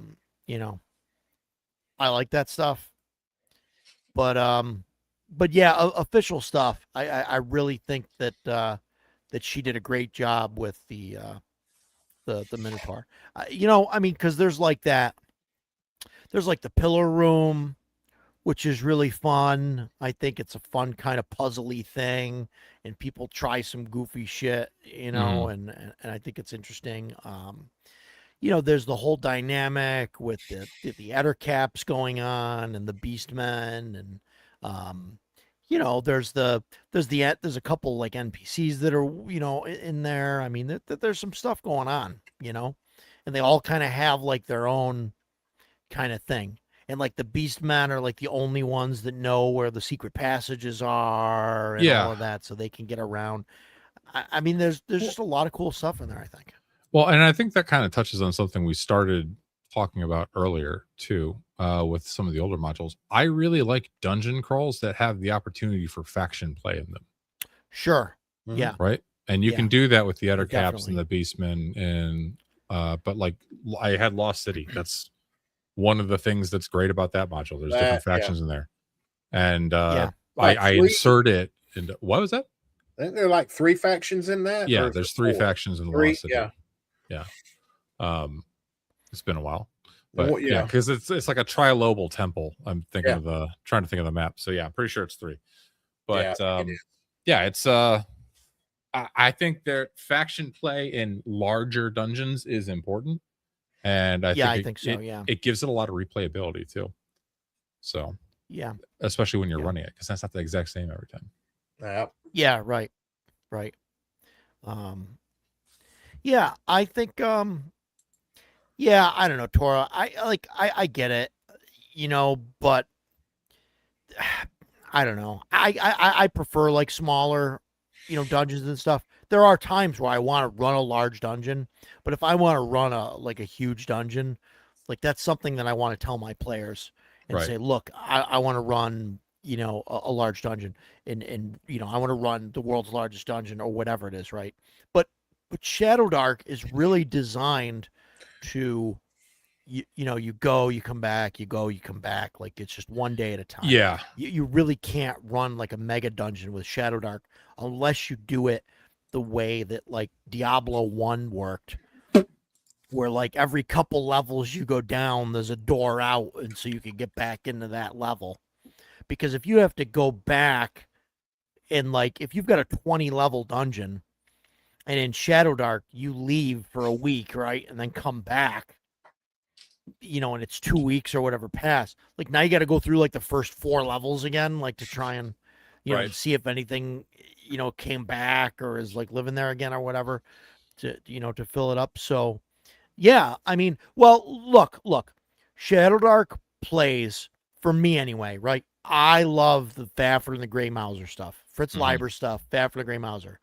like that stuff, but yeah, official stuff. I really think that she did a great job with the Minotaur. Because there's like that. There's like the Pillar Room, which is really fun. I think it's a fun kind of puzzly thing, and people try some goofy shit, and I think it's interesting. There's the whole dynamic with the Ettercaps going on and the Beastmen, and there's a couple like NPCs that are in there. I mean, there's some stuff going on, and they all kind of have like their own kind of thing. And like the Beastmen are like the only ones that know where the secret passages are and all of that, so they can get around. I mean, there's just a lot of cool stuff in there, I think. Well, and I think that kind of touches on something we started talking about earlier too, with some of the older modules. I really like dungeon crawls that have the opportunity for faction play in them. Sure. Mm-hmm. Yeah. Right. And you can do that with the Ettercaps Definitely. and the Beastmen, and but like I had Lost City. That's one of the things that's great about that module. There's different factions in there, and I insert it into what was that? I think there are like 3 factions in that. Yeah, there's 3 factions in the Lost City. Yeah. It's been a while, but because it's like a trilobal temple. I'm thinking trying to think of the map. So yeah, I'm pretty sure it's 3. But it's I think their faction play in larger dungeons is important. And I think so. It gives it a lot of replayability too. So yeah, especially when you're running it, because that's not the exact same every time. Yeah, right. Yeah, I think I don't know, Tora. I get it, but I don't know. I prefer like smaller, dungeons and stuff. There are times where I want to run a large dungeon, but if I want to run a huge dungeon, like that's something that I want to tell my players and say, look, I want to run, a large dungeon, and I want to run the world's largest dungeon or whatever it is, right? But Shadowdark is really designed to, you go, you come back, you go, you come back. Like it's just one day at a time. Yeah. You really can't run like a mega dungeon with Shadowdark unless you do it the way that like Diablo 1 worked, where like every couple levels you go down, there's a door out, and so you can get back into that level. Because if you have to go back and like if you've got a 20 level dungeon and in Shadowdark you leave for a week, right, and then come back, and it's 2 weeks or whatever past, like now you got to go through like the first 4 levels again, like to try and you know, Right. to see if anything, you know, came back or is like living there again or whatever, to, you know, to fill it up. So yeah, I mean, well, look, Shadowdark plays for me anyway, right? I love the Fafhrd and the Grey Mouser stuff, Fritz Mhm. Leiber stuff, Fafhrd and the Grey Mouser,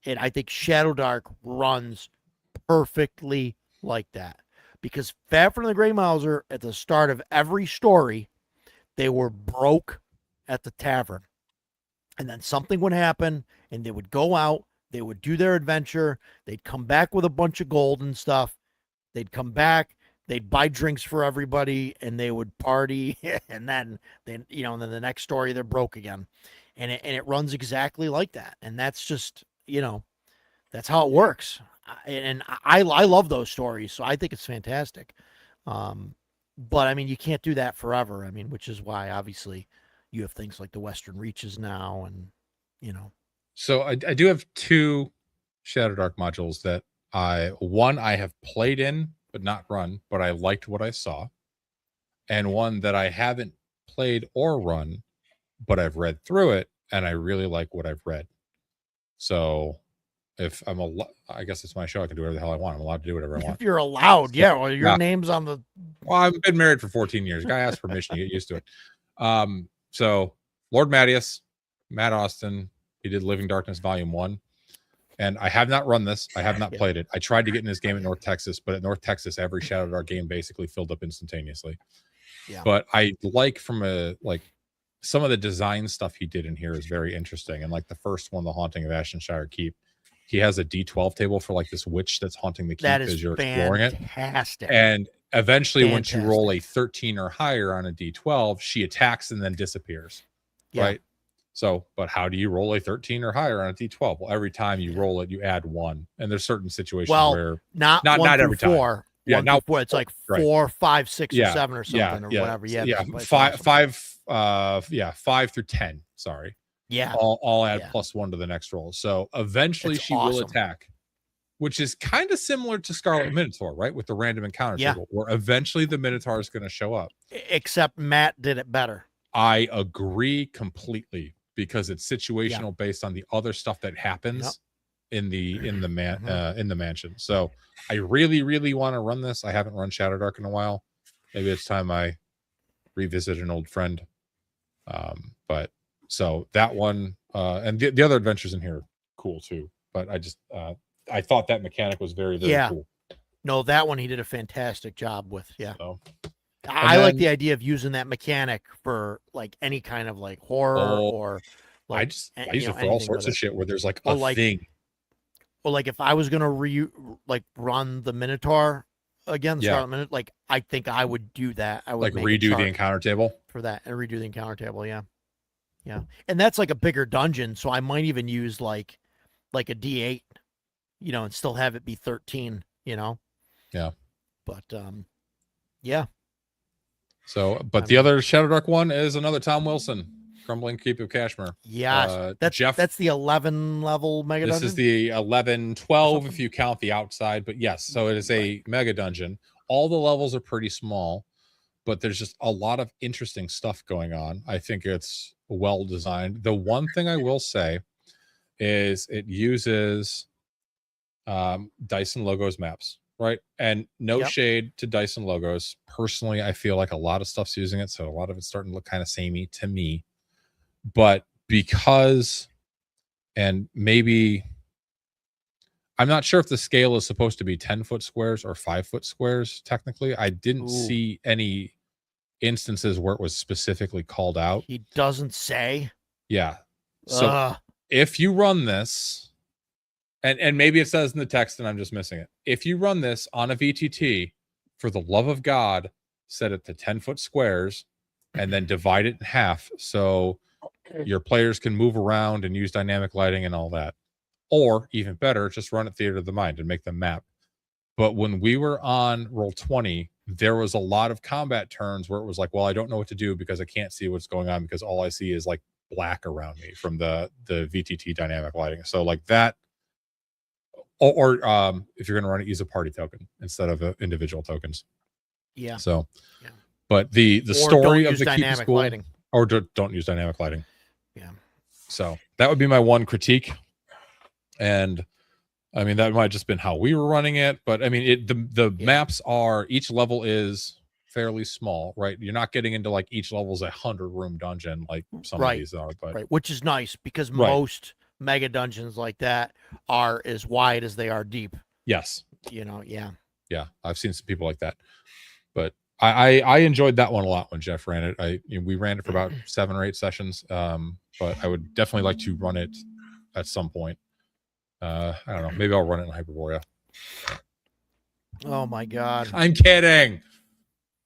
and I think Shadowdark runs perfectly like that, because Fafhrd and the Grey Mouser at the start of every story, they were broke at the tavern, and then something would happen, and they would go out, they would do their adventure, they'd come back with a bunch of gold and stuff. They'd come back, they'd buy drinks for everybody, and they would party. And then you know, and then the next story they're broke again, and it runs exactly like that. And that's just, you know, that's how it works. And I love those stories, so I think it's fantastic. But I mean, you can't do that forever. I mean, which is why obviously you have things like the Western Reaches now, and you know. So I do have 2 Shadowdark modules that I have played in but not run, but I liked what I saw, and one that I haven't played or run, but I've read through it and I really like what I've read. So if I guess it's my show, I can do whatever the hell I want. I'm allowed to do whatever I want. If you're allowed, So, yeah. Well, your yeah. name's on the. Well, I've been married for 14 years. Guy asked permission. You get used to it. So Lord Mattias, Matt Austin, he did Living Darkness Volume 1. And I have not run this. I have not played it. I tried to get in this game at North Texas, but at North Texas, every Shadowdark game basically filled up instantaneously. Yeah. But I like some of the design stuff he did in here is very interesting. And like the first one, The Haunting of Ashenshire Keep, he has a D12 table for like this witch that's haunting the keep as you're exploring it. Fantastic. And eventually, once you roll a 13 or higher on a D12, she attacks and then disappears. Yeah. Right. So, but how do you roll a 13 or higher on a D12? Well, every time you roll it, you add 1. And there's certain situations where not every time. Yeah, now it's like 4, 5, 6, or 7 or something or whatever. Yeah, yeah, 5 through 10. Sorry. Yeah, all add +1 to the next roll. So eventually she will attack, which is kind of similar to Scarlet Minotaur, right? With the random encounter table, where eventually the Minotaur is going to show up. Except Matt did it better. I agree completely, because it's situational based on the other stuff that happens in the mansion. So I really, really want to run this. I haven't run Shadowdark in a while. Maybe it's time I revisit an old friend. But so that one, and the other adventures in here are cool too. But I just I thought that mechanic was very, very cool. No, that one he did a fantastic job with. Yeah. So, I like the idea of using that mechanic for like any kind of like horror or like I use it for all sorts of shit where there's like a thing. Well, like if I was gonna run the Minotaur again, Scarlet Minotaur, like I think I would do that. I would like redo the encounter table for that and redo the encounter table. Yeah. And that's like a bigger dungeon, so I might even use like a D8, you know, and still have it be 13, you know. Yeah. But yeah. So, but the other Shadowdark one is another Tom Wilson, Crumbling Keep of Kashmir. Yeah, that's the 11 level mega dungeon. This is the 11, 12 if you count the outside, but yes, so it is a mega dungeon. All the levels are pretty small, but there's just a lot of interesting stuff going on. I think it's well designed. The one thing I will say is it uses Dyson Logos maps. Right. And no shade to Dyson Logos. Personally, I feel like a lot of stuff's using it. So a lot of it's starting to look kind of samey to me. But because, and maybe, I'm not sure if the scale is supposed to be 10-foot squares or 5-foot squares. Technically, I didn't see any instances where it was specifically called out. He doesn't say. Yeah. So if you run this, and maybe it says in the text and I'm just missing it. If you run this on a VTT, for the love of God, set it to 10-foot squares and then divide it in half so your players can move around and use dynamic lighting and all that. Or even better, just run it Theater of the Mind and make them map. But when we were on Roll20, there was a lot of combat turns where it was like, well, I don't know what to do because I can't see what's going on because all I see is like black around me from the VTT dynamic lighting. So like that. Or if you're going to run it, use a party token instead of individual tokens. Yeah. So, but the story of the keep is cool. lighting. Or don't use dynamic lighting. Yeah. So that would be my one critique. And I mean, that might have just been how we were running it, but I mean, the maps are, each level is fairly small, right? You're not getting into like each level's a 100-room dungeon like some of these are, but which is nice because most mega dungeons like that are as wide as they are deep. Yes. Yeah. I've seen some people like that, but I enjoyed that one a lot when Jeff ran it. We ran it for about 7 or 8 sessions, but I would definitely like to run it at some point. I don't know. Maybe I'll run it in Hyperborea. Oh my God! I'm kidding.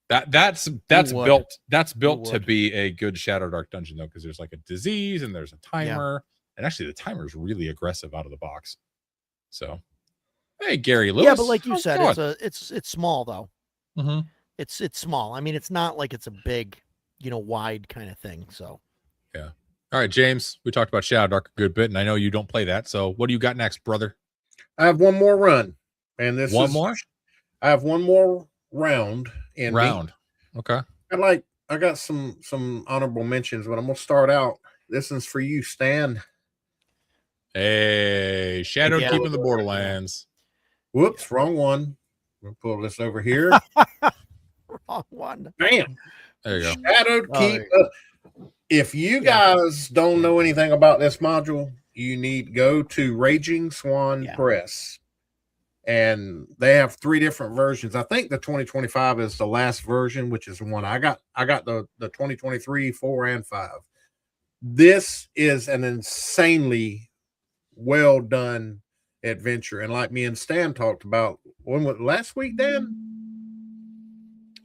That's built. That's built to would. be a good Shadow Dark dungeon though, because there's like a disease and there's a timer, and actually the timer is really aggressive out of the box. So, hey Gary Lewis. Yeah, but like you how's it said, going? it's small though. Mm-hmm. It's small. I mean, it's not like it's a big, wide kind of thing. So. Yeah. All right, James. We talked about Shadow Dark a good bit, and I know you don't play that. So, what do you got next, brother? I have one more run, and this One is more. I have one more round. Okay. I got some honorable mentions, but I'm gonna start out. This is for you, Stan. Hey, Shadow keeping the Borderlands. Whoops, wrong one. We'll pull this over here. Wrong one. Bam. There you go. Shadowed Keep. If you guys don't know anything about this module, you need to go to Raging Swan Press. And they have 3 different versions. I think the 2025 is the last version, which is the one I got. I got the 2023, 4, and 5. This is an insanely well done adventure. And like me and Stan talked about, when was last week, Dan?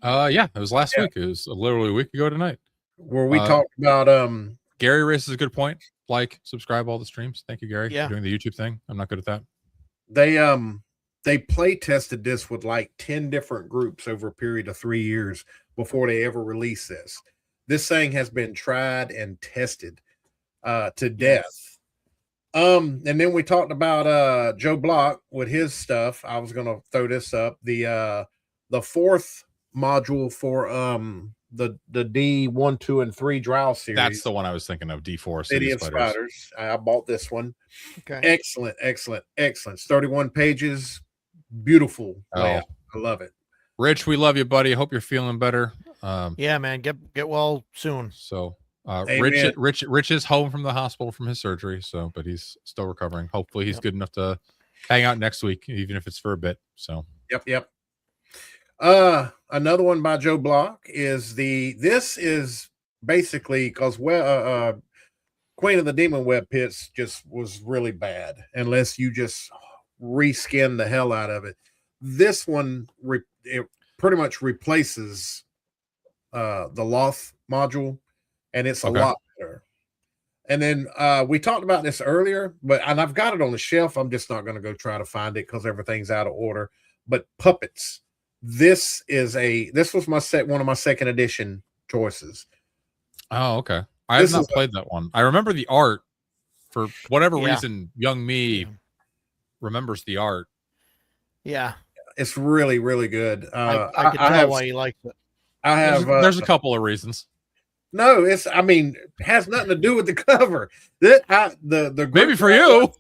Yeah, it was last week. It was literally a week ago tonight. Where we talked about Gary raises a good point. Like, subscribe all the streams. Thank you, Gary, for doing the YouTube thing. I'm not good at that. They play tested this with like 10 different groups over a period of 3 years before they ever release this. This thing has been tried and tested to death. And then we talked about Joe Block with his stuff. I was going to throw this up. The 4th module for the D1, 2, and 3 Drow series. That's the one I was thinking of. D4 City of Spiders. I bought this one. Okay. Excellent. It's 31 pages. Beautiful. I love it. Rich, we love you, buddy. I hope you're feeling better. Yeah, man. Get well soon. So Rich is home from the hospital from his surgery, but he's still recovering. Hopefully he's good enough to hang out next week, even if it's for a bit. So Yep. Another one by Joe Block is this is basically because Queen of the Demon Web Pits just was really bad unless you just reskin the hell out of it. This one it pretty much replaces the Loth module, and it's a lot better. And then we talked about this earlier, and I've got it on the shelf. I'm just not going to go try to find it because everything's out of order. But Puppets. This was one of my second edition choices. Oh, okay. I have not played that one. I remember the art. For whatever reason, young me remembers the art. Yeah, it's really, really good. I can tell why you liked it. I have. There's a couple of reasons. No, it has nothing to do with the cover. The group maybe for you,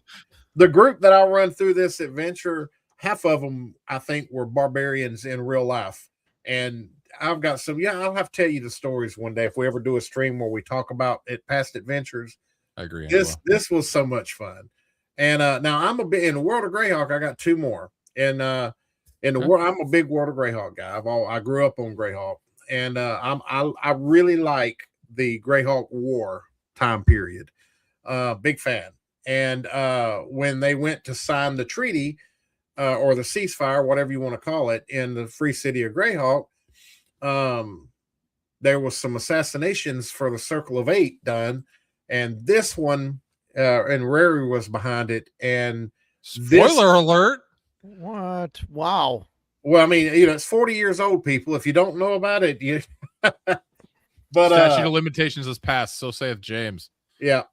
the group that I run through this adventure, half of them I think were barbarians in real life, and I've got some. Yeah, I'll have to tell you the stories one day if we ever do a stream where we talk about past adventures. I agree. This was so much fun, and now I'm a bit in the World of Greyhawk. I got 2 more, and in the world, I'm a big World of Greyhawk guy. I grew up on Greyhawk, and I really like the Greyhawk War time period. Big fan. And when they went to sign the treaty or the ceasefire, whatever you want to call it, in the free city of Greyhawk, there was some assassinations for the Circle of 8 done, and this one and Rary was behind it. And spoiler alert. What? Wow. Well, I mean, it's 40 years old, people. If you don't know about it, but statute of limitations has passed, so saith James. Yeah.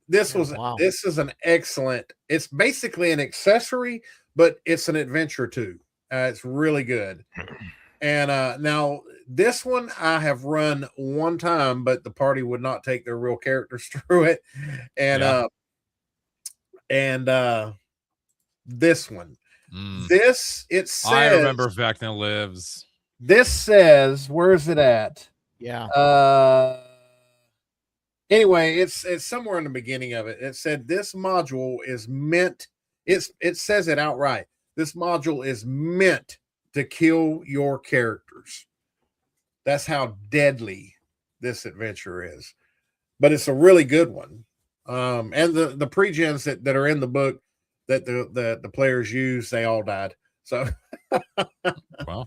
This is an excellent, it's basically an accessory, but it's an adventure too. It's really good. And now This one I have run one time, but the party would not take their real characters through it. And this one. This it says I remember Vecna Lives. This says, where is it at? Yeah. Anyway, it's somewhere in the beginning of it. It said this module is meant, it says it outright. This module is meant to kill your characters. That's how deadly this adventure is. But it's a really good one. And the pre-gens that are in the book that the players use, they all died. So Wow.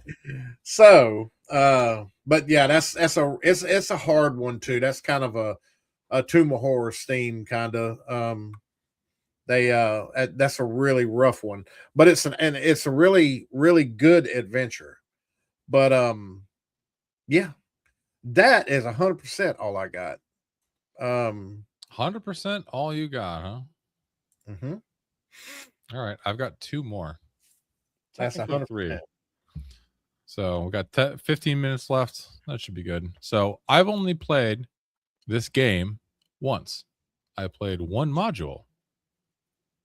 So but yeah, it's a hard one too. That's kind of a Tomb of Horrors theme kind of. That's a really rough one, but it's a really, really good adventure. But yeah, that is 100% all I got. 100% all you got, huh? Mm-hmm. All right, I've got 2 more. That's 100%. So we got 15 minutes left. That should be good. So I've only played this game once. I played one module.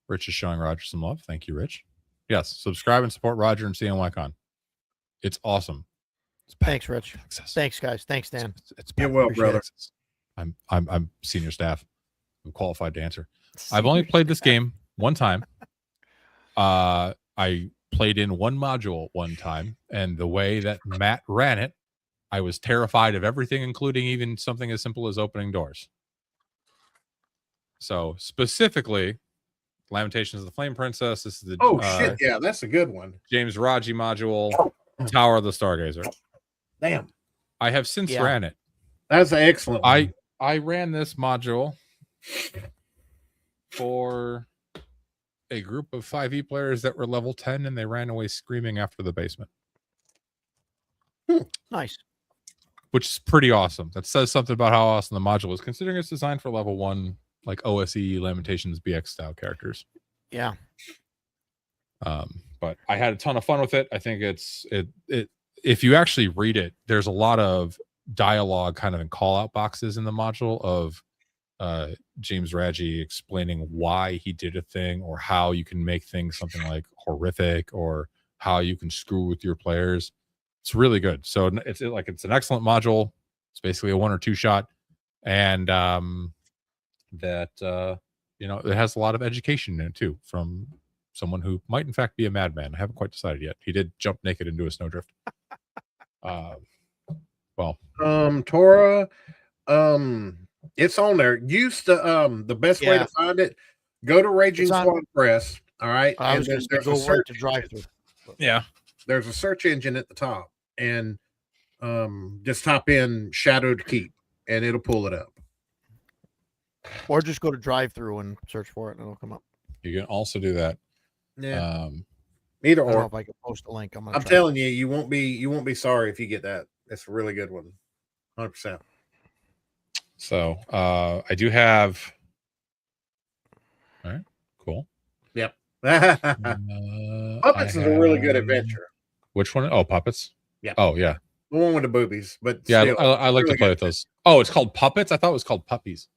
Rich is showing Roger some love. Thank you, Rich. Yes, subscribe and support Roger and CNYCon. It's awesome. Thanks, Rich. Access. Thanks, guys. Thanks, Dan. It's You're well, brother. access. I'm senior staff. I'm qualified to answer. I've only played this game one time. I played in one module one time, and the way that Matt ran it, I was terrified of everything, including even something as simple as opening doors. So specifically, Lamentations of the Flame Princess. This is the shit, yeah, that's a good one. James Raji module, Tower of the Stargazer. Damn, I have since ran it. That's an excellent one. I ran this module for a group of 5e players that were level 10, and they ran away screaming after the basement. Nice. Which is pretty awesome. That says something about how awesome the module is, considering it's designed for level 1, like OSE Lamentations BX style characters. Yeah. But I had a ton of fun with it. I think it if you actually read it, there's a lot of dialogue kind of in call out boxes in the module of James Raji explaining why he did a thing, or how you can make things something like horrific, or how you can screw with your players. It's really good. So it's an excellent module. It's basically a 1 or 2 shot, and it has a lot of education in it too, from someone who might in fact be a madman. I haven't quite decided yet. He did jump naked into a snowdrift. Torah, it's on there. Use the best way to find it. Go to Raging Squad Press. All right. I was going to go right to drive through. Yeah. There's a search engine at the top, and just type in Shadowed Keep, and it'll pull it up. Or just go to drive through and search for it, and it'll come up. You can also do that. Yeah. Either I don't know or. if I can post a link. I'm telling you, you won't be sorry if you get that. It's a really good one. 100%. So I do have. All right, cool. Yep. Puppets is a really good adventure. Which one? Oh, Puppets. Yeah. Oh, yeah. The one with the boobies, but yeah, still, I like to play with those. Oh, it's called Puppets. I thought it was called Puppies.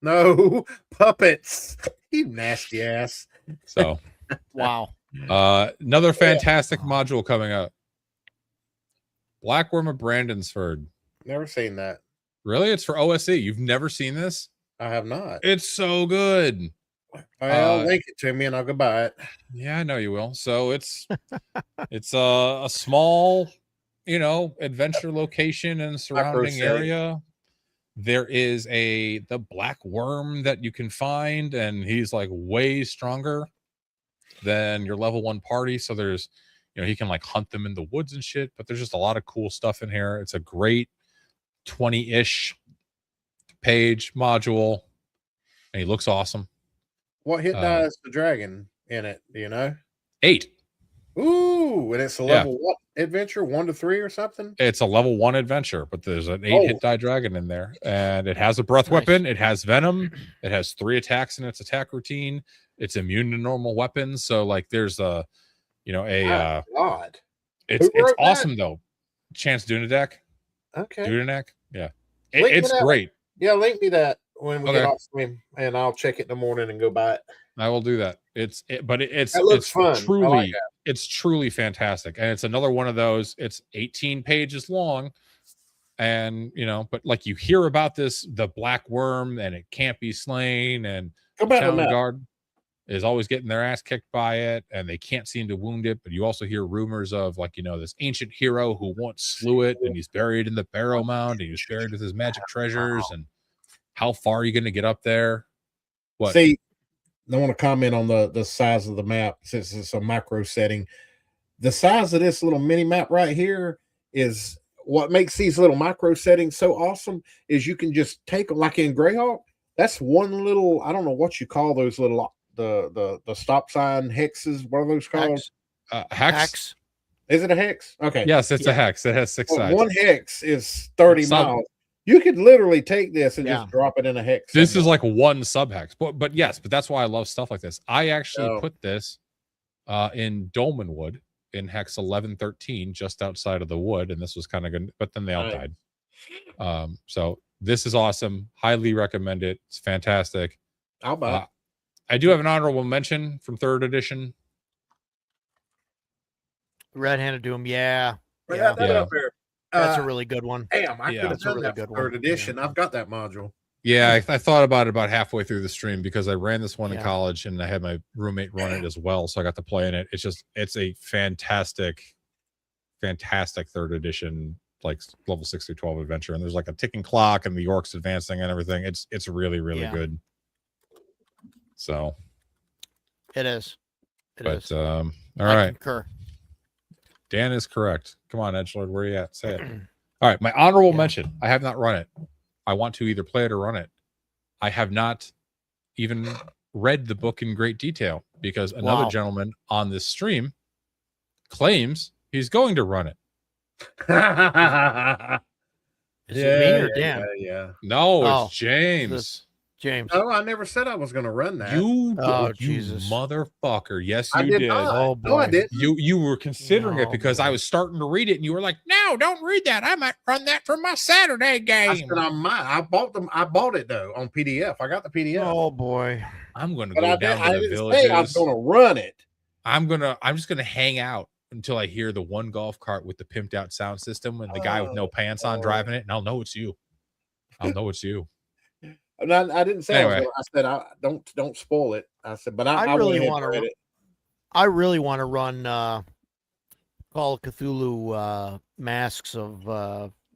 No, Puppets. You nasty ass. So, wow. Another fantastic module coming up. Blackworm of Brandonsford. Never seen that. Really? It's for OSE. You've never seen this? I have not. It's so good. Well, link it to me and I'll go buy it. Yeah, I know you will. So it's a small, adventure location and surrounding area. There is the black worm that you can find, and he's like way stronger than your level 1 party. So there's, he can like hunt them in the woods and shit, but there's just a lot of cool stuff in here. It's a great 20-ish page module, and he looks awesome. What hit die is the dragon in it? Do you know? 8. Ooh, and it's a level what adventure? 1 to 3 or something? It's a level 1 adventure, but there's an 8 hit die dragon in there, and it has a breath weapon. It has venom. It has 3 attacks in its attack routine. It's immune to normal weapons. So like there's God. It's awesome though. Chance Dunadeck. Okay. Dudeneck. Yeah. Link me It's that. great. Yeah, link me that when we Okay. get off stream, and I'll check it in the morning and go buy it. I will do that. It's That looks fun. I like that. It's truly fantastic. And it's another one of those, it's 18 pages long. And but like you hear about the black worm and it can't be slain, and Town Guard is always getting their ass kicked by it, and they can't seem to wound it. But you also hear rumors of this ancient hero who once slew it, and he's buried in the Barrow Mound, and he's buried with his magic treasures. And how far are you going to get up there? What? See, I want to comment on the size of the map since it's a macro setting. The size of this little mini map right here is what makes these little micro settings so awesome. Is you can just take, like in Greyhawk, that's one little, I don't know what you call those little the stop sign hexes. What are those called? Hex. Is it a hex? Okay. Yes, it's a hex. It has 6 sides. One hex is 30 miles. You could literally take this and just drop it in a hex. This is like one sub hex, but yes, but that's why I love stuff like this. I actually put this in Dolmenwood in hex 1113, just outside of the wood, and this was kind of good, but then they all died. So this is awesome. Highly recommend it. It's fantastic. I'll buy it. I do have an honorable mention from 3rd edition. Red-handed Doom, yeah. That up there. That's a really good one. Damn, I could have done really that good 3rd edition. Yeah. I've got that module. Yeah, I thought about it about halfway through the stream because I ran this one in college and I had my roommate run it as well, so I got to play in it. It's a fantastic 3rd edition, like level 6 through 12 adventure, and there's like a ticking clock and the orcs advancing and everything. It's really good. So it is. All right. Concur. Dan is correct. Come on, Edgelord, where are you at? Say it. All right, my honorable mention. I have not run it. I want to either play it or run it. I have not even read the book in great detail because another gentleman on this stream claims he's going to run it. Is it me or Dan? Yeah. No, it's James. James. Oh, I never said I was going to run that. You Jesus, motherfucker! Yes, I you did. Oh boy, no, I didn't. You were considering it because I was starting to read it, and you were like, "No, don't read that. I might run that for my Saturday game." I said I might. I bought it though on PDF. I got the PDF. Oh boy, I'm going to go down to the villages. I was going to run it. I'm just going to hang out until I hear the one golf cart with the pimped out sound system and the guy with no pants on driving it, and I'll know it's you. I'll know it's you. I didn't say anyway. I said I don't spoil it. I said, but I really want to read it. I really want to run Call of Cthulhu Masks of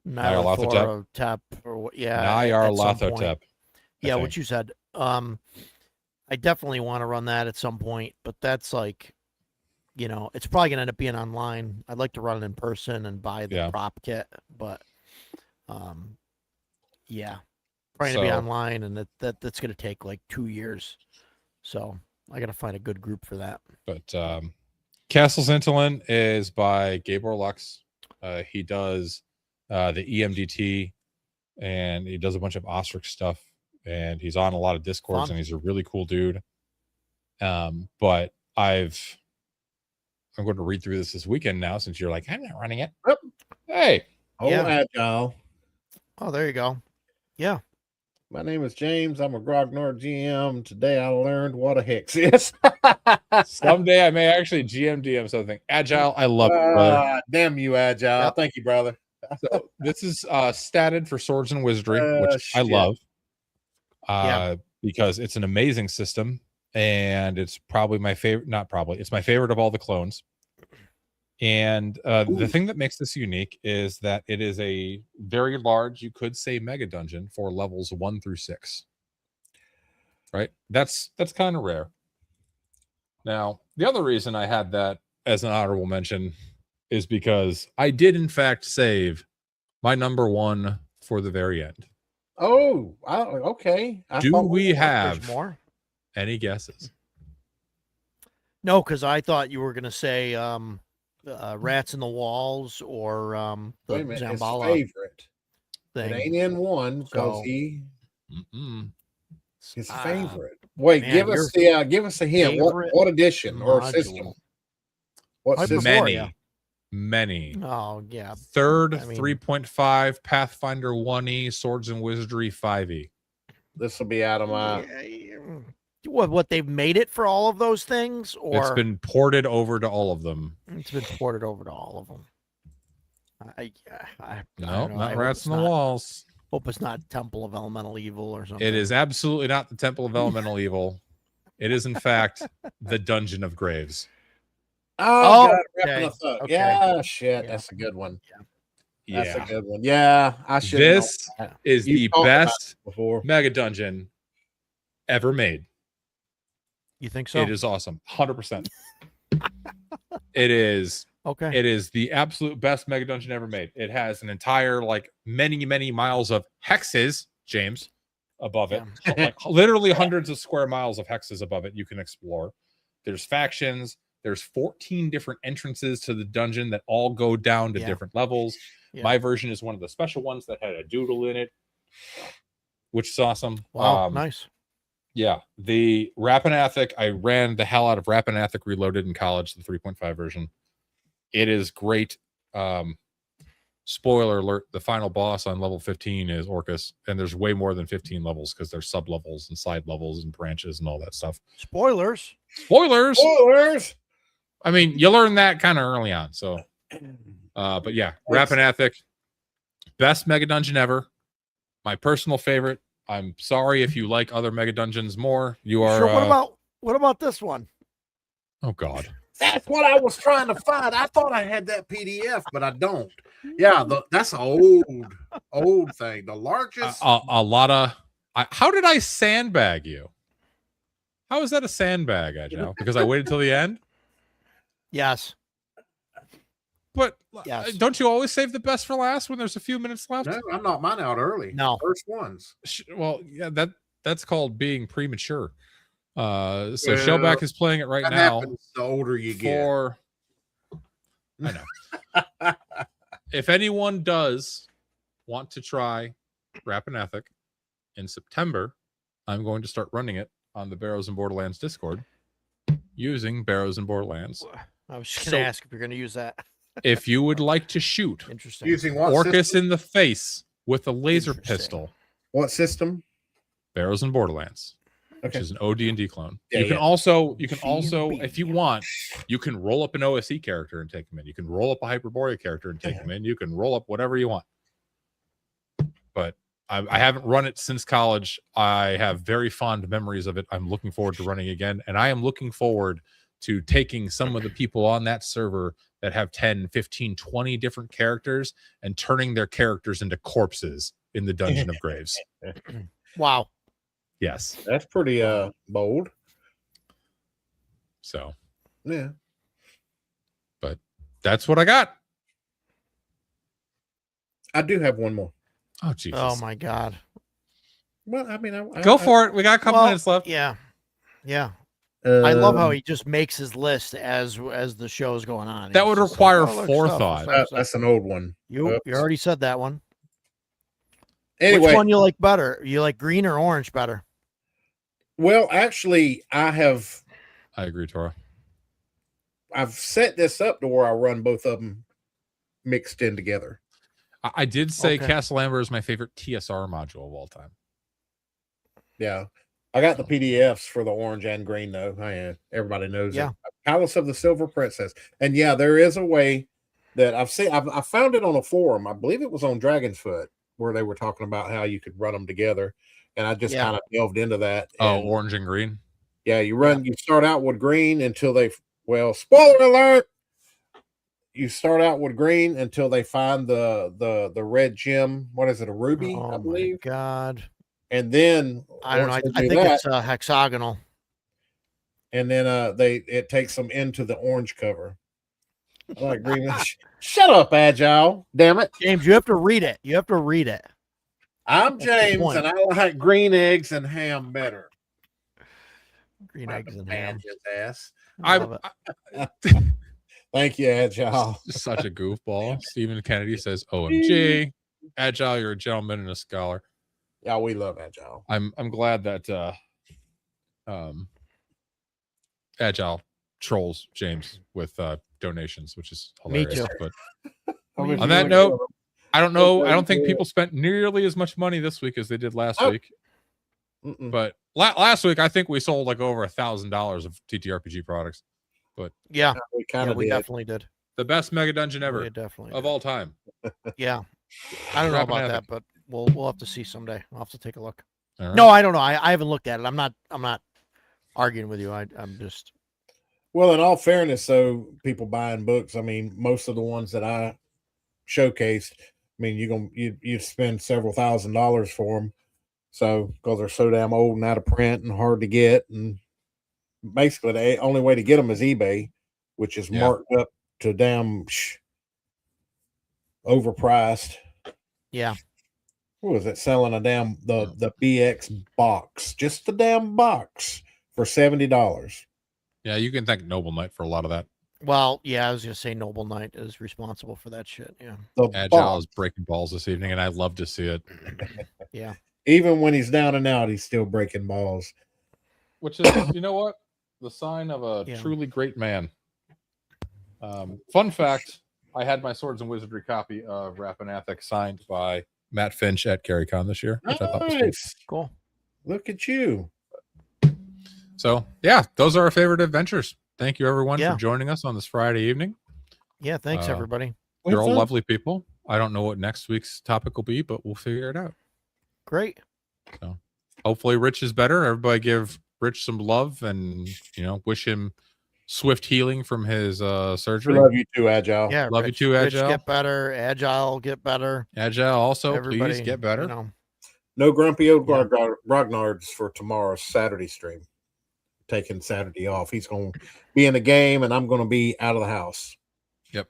Nyarlathotep or Nyarlathotep. Yeah, what you said. I definitely want to run that at some point, but that's like, it's probably gonna end up being online. I'd like to run it in person and buy the prop kit, but probably gonna be online, and that's gonna take like 2 years. So I gotta find a good group for that. But Castle Zintolin is by Gabor Lux. He does the EMDT, and he does a bunch of Ostrich stuff, and he's on a lot of Discords, and he's a really cool dude. But I'm going to read through this weekend now, since you're like, I'm not running it. Yep. Hey. Agile. Oh, there you go. Yeah. My name is James. I'm a Grognard GM. Today I learned what a hex is. Someday I may actually GM something. Agile, I love it, brother. Damn you, Agile. Yep. Thank you, brother. So this is statted for Swords and Wizardry, which I love. Because it's an amazing system, and it's probably my favorite. Not probably, it's my favorite of all the clones. And the thing that makes this unique is that it is a very large, you could say, mega dungeon for levels 1 through 6. Right? That's kind of rare. Now, the other reason I had that as an honorable mention is because I did, in fact, save my number 1 for the very end. Oh, okay. Do we have more? Any guesses? No, because I thought you were going to say Rats in the Walls or the Zambala favorite thing. It ain't in one because his favorite. Wait, man, give us a hint. What edition or system? What system? Many. many. Oh yeah. Third, I mean- 3.5, Pathfinder 1E, Swords and Wizardry 5E. This will be out of my. What they've made it for all of those things, or It's been ported over to all of them. it's been ported over to all of them. I No, don't know. I not hope rats it's in the not- walls. Hope it's not Temple of Elemental Evil or something. It is absolutely not the Temple of Elemental Evil. It is, in fact, the Dungeon of Graves. Oh, God, okay, wrapping us up. okay. Yeah, shit. Yeah. That's a good one. Yeah. That's a good one. Yeah, I should. This is You've the talked about best before. mega dungeon ever made. You think so? It is awesome. 100%. It is. Okay. It is the absolute best mega dungeon ever made. It has an entire, like, many miles of hexes, James, above it. Like, literally hundreds of square miles of hexes above it you can explore. There's factions. There's 14 different entrances to the dungeon that all go down to different levels. Yeah. My version is one of the special ones that had a doodle in it, which is awesome. Wow, nice. Yeah, the Rapanathik, I ran the hell out of Rapanathik Reloaded in college, the 3.5 version. It is great. Spoiler alert, the final boss on level 15 is Orcus, and there's way more than 15 levels because there's sub levels and side levels and branches and all that stuff. Spoilers. Spoilers. Spoilers. I mean, you learn that kind of early on. So, but yeah, Rapanathik, best mega dungeon ever. My personal favorite. I'm sorry if you like other mega dungeons more. You are. Sure, what about this one? Oh God. That's what I was trying to find. I thought I had that PDF, but I don't. Yeah, that's an old thing. The largest. A lot of. How did I sandbag you? How is that a sandbag, Agile? Because I waited till the end. Yes. But Yes. don't you always save the best for last when there's a few minutes left? No, I knocked mine out early. No. First ones. Well, yeah, that's called being premature. So Shellback is playing it right That now. happens the older you get. I know. If anyone does want to try Rapanathik in September, I'm going to start running it on the Barrows and Borderlands Discord using Barrows and Borderlands. I was just going to ask if you're going to use that. If you would like to shoot Interesting. Using what Orcus system? in the face with a laser Interesting. pistol, What system? Barrows and Borderlands, which Okay. is an OD&D clone. Yeah, you can yeah. also, G&B. if you want, you can roll up an OSE character and take them in. You can roll up a Hyperborea character and take them in. You can roll up whatever you want. But I haven't run it since college. I have very fond memories of it. I'm looking forward to running again, and I am looking forward to taking some of the people on that server that have 10, 15, 20 different characters and turning their characters into corpses in the Dungeon of Graves. Wow. Yes. That's pretty bold. So, Yeah. but that's what I got. I do have one more. Oh, Jesus. Oh my God. Well, I mean, Go for it. We got a couple minutes left. Yeah. Yeah. I love how Um, he just makes his list as the show's going on. That He's would just require like, look, forethought. stuff. that's an old one. You already said that one. Anyway, Which one you like better? You like green or orange better? well, actually, I agree, Tora. I've set this up to where I run both of them mixed in together. I did say Okay. Castle Amber is my favorite TSR module of all time. Yeah. I got the PDFs for the orange and green, though. Everybody knows Yeah. it. Palace of the Silver Princess. And yeah, there is a way that I've seen. I found it on a forum. I believe it was on Dragon's Foot, where they were talking about how you could run them together. And I just Yeah. kind of delved into that. Oh, And orange and green. yeah, you start out with green until spoiler alert. You start out with green until they find the red gem. What is it? A ruby, Oh I my believe. God. And then I don't know. once I they do think that, it's hexagonal. and then it takes them into the orange cover. I like green. Shut up, Agile. Damn it. James, you have to read it. You have to read it. I'm the James, point. and I like green eggs and ham better. Green Like eggs a and man ham. his ass. I love it. Thank you, Agile. Such a goofball. Stephen Kennedy says, OMG. Agile, you're a gentleman and a scholar. Yeah, we love Agile. I'm glad that Agile trolls James with donations, which is Me hilarious. too. But Me on that note, I don't know. I don't think people spent nearly as much money this week as they did last week. But last week, I think we sold like over $1,000 of TTRPG products. But yeah, we definitely did. The best mega dungeon ever of all time. Yeah, I don't know Rapping about Epic. that, but we'll have to see someday. I'll have to take a look. All right. No, I don't know. I haven't looked at it. I'm not arguing with you. I'm just. Well, in all fairness, though, people buying books. I mean, most of the ones that I showcased, I mean, you spend several $1,000s for them. So because they're so damn old and out of print and hard to get, and basically the only way to get them is eBay, which is marked up to damn overpriced. Yeah. What was it selling a damn the BX box, just the damn box for $70? Yeah, you can thank Noble Knight for a lot of that. Well, yeah, I was gonna say Noble Knight is responsible for that shit. Yeah. Agile is breaking balls this evening, and I love to see it. Yeah. Even when he's down and out, he's still breaking balls. Which is, you know what? The sign of a truly great man. Fun fact, I had my Swords and Wizardry copy of Rapanathek signed by Matt Finch at CarryCon this year, which I thought was cool. Look at you. So, yeah, those are our favorite adventures. Thank you, everyone, Yeah. for joining us on this Friday evening. Yeah, thanks, everybody. You're all lovely people. I don't know what next week's topic will be, but we'll figure it out. Great. So hopefully Rich is better. Everybody give Rich some love and, wish him swift healing from his surgery. Love you too, Agile. Yeah, love Rich, you too, Rich, Agile. get better. Agile, get better. Agile also, Everybody, please get better. No grumpy old Grognards for tomorrow's Saturday stream. Taking Saturday off. He's going to be in the game, and I'm going to be out of the house. Yep.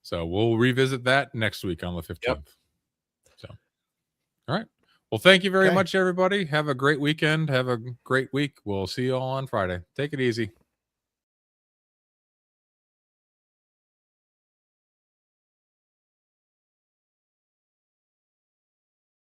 So we'll revisit that next week on the 15th. Yep. So, all right. Well, thank you very much, everybody. Have a great weekend. Have a great week. We'll see you all on Friday. Take it easy.